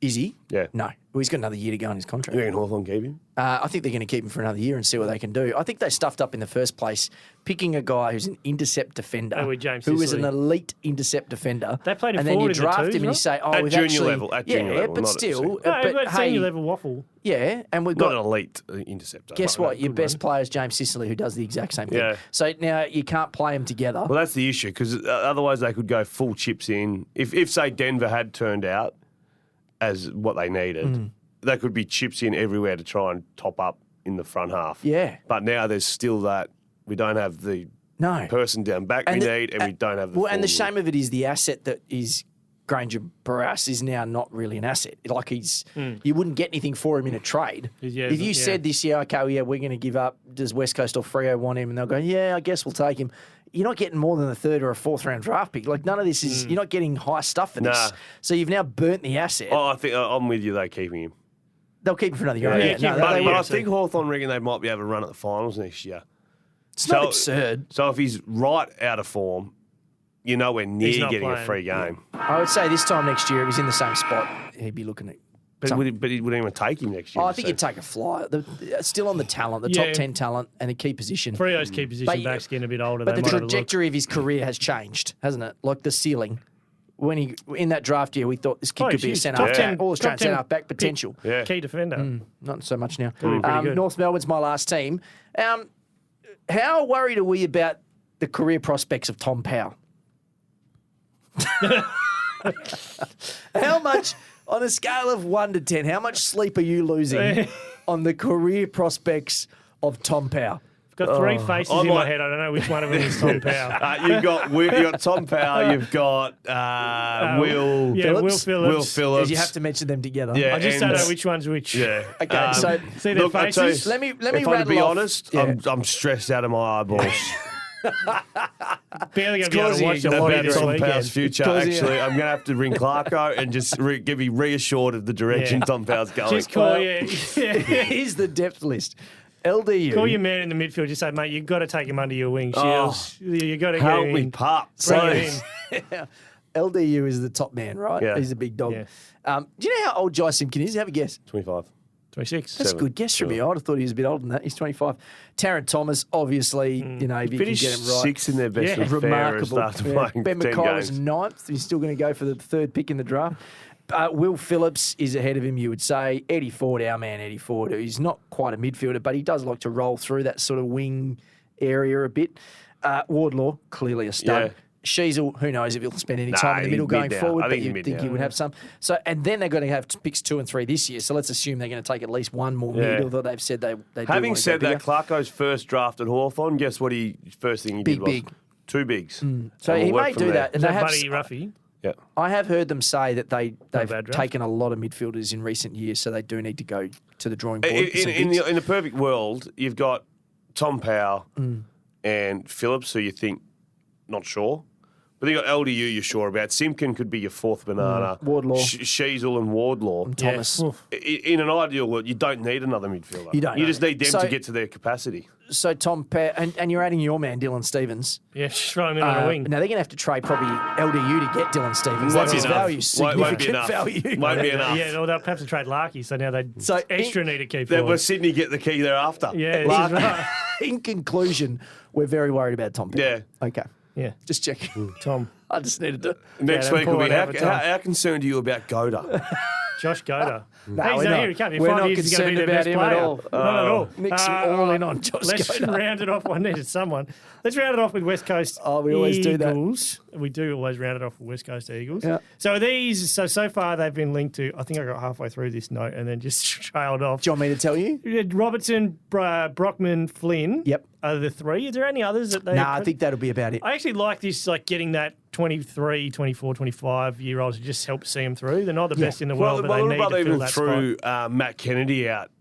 Is he? Yeah. No. Well, he's got another year to go on his contract. You reckon Hawthorn keep him? I think they're going to keep him for another year and see what they can do. I think they stuffed up in the first place, picking a guy who's an intercept defender, Oh, with James who is an Sicily. elite intercept defender. They played him and then you forward in the draft twos, him and you right? say, "Oh, At we've junior actually, level, at yeah, junior level, but not at still, senior. No, but but hey, senior level waffle. yeah, and we've Not got an elite interceptor. guess but what? Your good best one. player is James Sicily, who does the exact same thing. Yeah. So now you can't play them together. Well, that's the issue because otherwise they could go full chips in. If say Denver had turned out as what they needed, they could be chips in everywhere to try and top up in the front half. Yeah. But now there's still that we don't have the No. person down back And we the- need, and we don't have the. Well, and the forward. shame of it is the asset that is Granger Barras is now not really an asset. Like you wouldn't get anything for him in a trade. Yeah, If you yeah. said this year, okay, well, yeah, we're going to give up. Does West Coast or Freo want him? And they'll go, yeah, I guess we'll take him. You're not getting more than a third or a fourth round draft pick. Like none of this is. You're not getting high stuff for this. Nah. So you've now burnt the asset. Oh, I think I'm with you. They're keeping him. They'll keep him for another year. Yeah, Yeah, keep no, him they for another will. But year. I too. think Hawthorn reckon they might be able to run at the finals next year. It's not absurd. So if he's right out of form, you're nowhere He's near not getting a playing. free game. I would say this time next year, if he's in the same spot, he'd be looking at. But he wouldn't even take him next year. I think he'd take a flyer. Still on the talent, the Yeah. top 10 talent, and a key position. Frio's key position back's getting a bit older. But they the might overlook. trajectory of his career has changed, hasn't it? Like the ceiling. When he in that draft year, we thought this kid Oh, could be a he's centre top half 10 back, all Australian top 10 centre half back potential. Yeah. Key defender. Not so much now. Pretty good. North Melbourne's my last team. How worried are we about the career prospects of Tom Powell? How much, on a scale of 1 to 10, how much sleep are you losing on the career prospects of Tom Powell? I've got three faces I in my might- head. I don't know which one of them is Tom Powell. You've got Tom Powell. You've got Will. Yeah, Will Phillips? Phillips. Will Phillips. You have to mention them together. Yeah, I just don't and- know which one's which. Yeah. Okay, so See their Look, I tell you, faces? let me if I'm to rattle be off- honest, Yeah. I'm stressed out of my eyeballs Barely going to be able to causing watch you a lot about this Tom weekend. Powell's future. Because, Actually, I'm going to have to ring Clarko and just be reassured of the direction Yeah. Tom Powell's going. Just call yeah. Here's the depth list. LDU. Call your man in the midfield. Just say, mate, you've got to take him under your wing, Oh. Shields. You got to get Help him me, in. pup. Bring him please. in. LDU is the top man, right? Yeah. He's a big dog. Yeah. Do you know how old Jai Simpkin is? Have a guess. 25. 26. That's a good guess from me. I would have thought he was a bit older than that. He's 25. Tarrant Thomas, obviously, you know, if you can Finished get him right. sixth in their best Yeah. and fairest Remarkable. after Yeah. playing Ben 10 Mackay was games. ninth. He's still going to go for the third pick in the draft. Will Phillips is ahead of him, you would say. Eddie Ford, our man Eddie Ford, he's not quite a midfielder, but he does like to roll through that sort of wing area a bit. Wardlaw, clearly a stud. Yeah. Sheasel, who knows if he'll spend any Nah, time in the he's middle mid going now. forward, I but think he's you'd mid think now. he would have some. So, and then they're going to have picks 2 and 3 this year. So let's assume they're going to take at least one more Yeah. mid, although they've said they do Having want to said go that, bigger. Clarko's first draft at Hawthorn, guess what first thing he Big, did was? big. 2 bigs. So And he we'll work may from do there. that. And Is they that have, Buddy Ruffy? Yeah. I have heard them say that bad they've draft. taken a lot of midfielders in recent years, so they do need to go to the drawing board. for some In bigs. the perfect world, you've got Tom Powell Mm. and Phillips, who you think not sure. But then you got LDU you're sure about. Simpkin could be your fourth banana. Wardlaw. Sheasel and Wardlaw. Thomas. Yeah. In an ideal world, you don't need another midfielder. You don't, You no. just need them So- to get to their capacity. So Tom and you're adding your man Dylan Stevens. Yeah, just throw him in on a wing. Now they're going to have to trade probably LDU to get Dylan Stevens. Won't That's be his enough. value, Won't significant be enough. value. Won't be enough. Yeah, well, they'll have to trade Larky, so now they So extra need to keep Then forward. will Sydney get the key thereafter? Yeah, this is Larky. right. In conclusion, we're very worried about Tom Powell. Yeah. Okay. Yeah, Just checking. Tom. I just needed to. Next Yeah, week will pull be it out for Tom. how concerned are you about Goda? Josh Goda. No, He's we're not not. here. He can't be We're 5 not years. He's going to be concerned their about best him at player. all. Not at all. Nick's all in on Josh Let's Goda. round it off. I needed someone. Let's round it off with West Coast Oh, we always do that. Eagles. We do always round it off with West Coast Eagles. Yeah. So these, so far they've been linked to, I think I got halfway through this note and then just trailed off. Do you want me to tell you? Robertson, Brockman, Flynn. Yep. Are the three? Is there any others that they... Nah, I think that'll be about it. I actually like this, like getting that 23, 24, 25-year-olds to just help see them through. They're not the best in the world, but they need to fill even that threw spot. Matt Kennedy out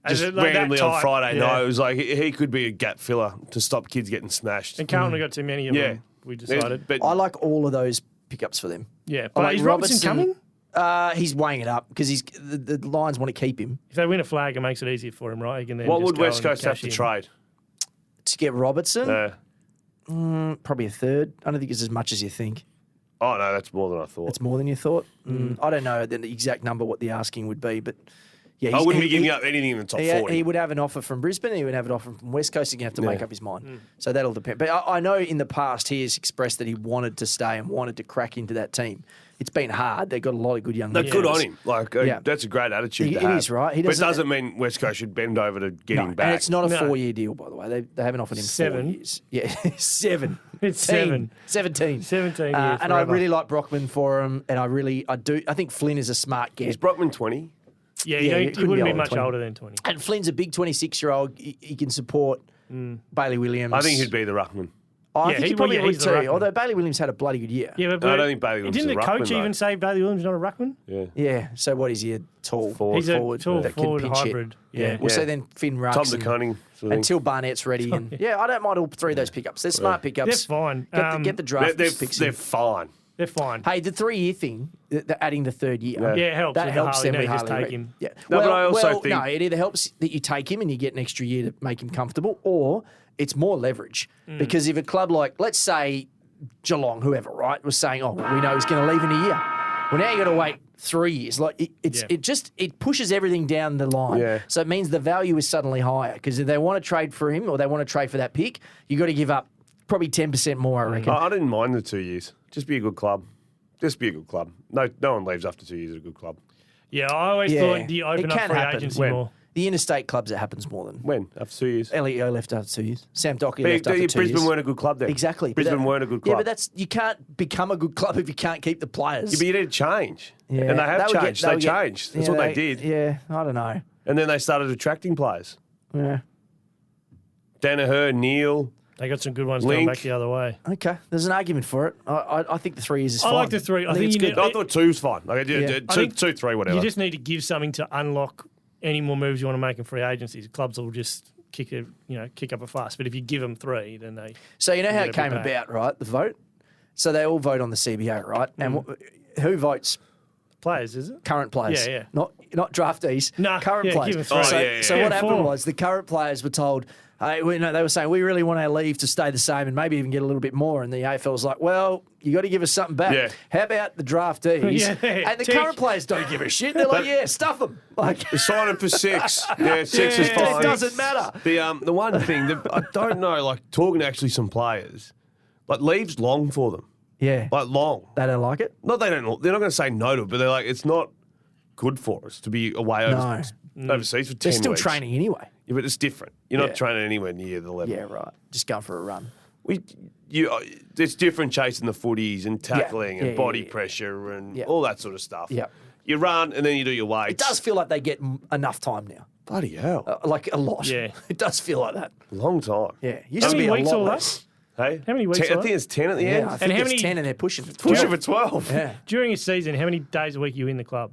As just it- like that randomly on type, Friday yeah. night. It was like he could be a gap filler to stop kids getting smashed. And Carlton have got too many of Yeah. them, we decided. But I like all of those pickups for them. Yeah, I but like is Robertson coming? He's weighing it up because the Lions want to keep him. If they win a flag, it makes it easier for him, right? He can then what just would go West and Coast have cash to in. trade? To get Robertson, Uh, probably a third. I don't think it's as much as you think. oh, no, that's more than I thought. It's more than you thought. I don't know the exact number what the asking would be, but yeah, I wouldn't be giving up anything in the top 40. He would have an offer from Brisbane. He would have an offer from West Coast. He's going to have to make up his mind. So that'll depend. But I know in the past he has expressed that he wanted to stay and wanted to crack into that team. It's been hard. They've got a lot of good young They're men. good on him. Like Yeah. that's a great attitude to It have. is, right? He But it doesn't- doesn't mean West Coast should bend over to get No, him back. and it's not a No. 4-year deal, by the way. They haven't offered him 4 7. years. Yeah, 7. It's 17. 17 years And I forever. really like Brockman for him, and I think Flynn is a smart get. Is Brockman 20? Yeah, Yeah, you it couldn't wouldn't be be older much than 20. older than 20. And Flynn's a big 26-year-old. He can support Bailey Williams. I think he'd be the ruckman. I Yeah, think he he- probably well, yeah, would he's the too. ruckman. Although Bailey Williams had a bloody good year. Yeah, but I don't think Bailey Williams didn't is the a coach ruckman, even though. say Bailey Williams not a ruckman? Yeah. Yeah. So what is he? A tall Forward. He's a forward tall that can forward pinch hit. hybrid. Yeah. Well, so Yeah. then Finn Tom Rucks de Koning. Sort of until Barnett's ready. And I don't mind all 3 of those pickups. They're smart pickups. They're fine. Get the draft they're picks. they're in. fine. They're fine. Hey, the 3-year thing, adding the 3rd year. Yeah. Yeah, it helps. That with helps Harley. them with No, just Harley take Reid. him. Yeah. No, but I also think- no, it either helps that you take him and you get an extra year to make him comfortable, or it's more leverage. Mm. Because if a club like, let's say Geelong, whoever, right, was saying, oh, well, we know he's going to leave in a year. Well, now you got to wait 3 years. Like it pushes everything down the line. Yeah. So it means the value is suddenly higher because if they want to trade for him or they want to trade for that pick, you got to give up probably 10% more, I reckon. I didn't mind the 2 years. Just be a good club. Just be a good club. No one leaves after 2 years at a good club. Yeah, I always thought you open It up can free happen. agency When? more. The interstate clubs, it happens more than. When? After 2 years? Elio left after 2 years. Sam Dockey left after 2 years. Brisbane weren't a good club then. Exactly. Brisbane weren't a good club. Yeah, but you can't become a good club if you can't keep the players. Yeah, but you need to change. Yeah. And they have would changed. they They would get- changed. That's yeah, what they did. Yeah, I don't know. And then they started attracting players. Yeah. Danaher, Neil. They got some good ones going Link. back the other way. Okay, there's an argument for it. I think the 3 years is I fine. like the 3. I think it's you good. need- I thought 2's fine. Like, Yeah. I think 2, 3, whatever. You just need to give something to unlock any more moves you want to make in free agencies. Clubs will just kick up a fuss. But if you give them 3, then they. So you know how get it a bit came back. about, right? The vote. So they all vote on the CBA, right? And who votes? Players, is it? Current players. Yeah. Not draftees. Nah, current yeah, players. give them 3. So, Oh, yeah. so Yeah, what happened 4. was the current players were told, hey, they were saying we really want our leave to stay the same and maybe even get a little bit more. And the AFL was like, well, you got to give us something back. Yeah. How about the draftees? Yeah, And the tick. current players don't give a shit. They're like, yeah, stuff them. Like, Sign him for 6. Yeah, 6 is Yeah, fine. it doesn't matter. The one thing that I don't know, like talking to actually some players, like leave's long for them. Yeah. Like long. They don't like it? Not they don't. They're not going to say no to it, but they're like, it's not good for us to be away overseas for 10 They're still weeks. training anyway. Yeah, but it's different. You're Yeah. not training anywhere near the level. Yeah, right. Just going for a run. It's different chasing the footies and tackling Yeah, and yeah, body yeah. pressure and Yeah. all that sort of stuff. Yeah. You run and then you do your weights. It does feel like they get enough time now. Bloody hell. Like a lot. Yeah. It does feel like that. Long time. Yeah. Used How to many be a weeks lot all less. Hey? How many weeks 10, I are think it's 10 at the Yeah, end. I think how it's many- 10 and they're pushing for 12. Push it for 12. Yeah. During a season, how many days a week are you in the club?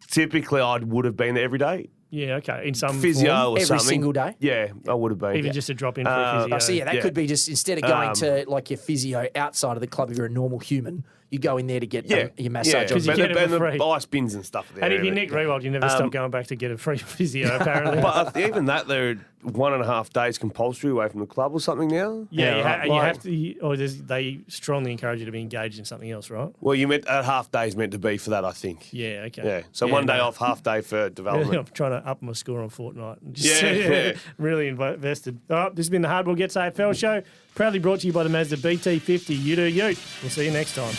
Typically, I would have been there every day. Yeah, okay. In some Physio form. or Every something. single day? Yeah, I would have been. Even just a drop in for a physio. So yeah, that Yeah. could be just instead of going to like your physio outside of the club, if you're a normal human, you go in there to get your massage. Because you and get it the, for and free. the ice bins and stuff. There, And if you're Nick Rynne, you never stop going back to get a free physio, apparently. But even that, they're 1.5 days compulsory away from the club or something now. yeah, you Like- have to, or they strongly encourage you to be engaged in something else, right? Well, you meant a half day's meant to be for that, I think. Yeah, okay. Yeah. So Yeah, one day no. off, half day for development. I'm trying to up my score on Fortnite. Just, Yeah. really invested. All right, this has been the Hardball Gets AFL show, proudly brought to you by the Mazda BT50. You do you. We'll see you next time.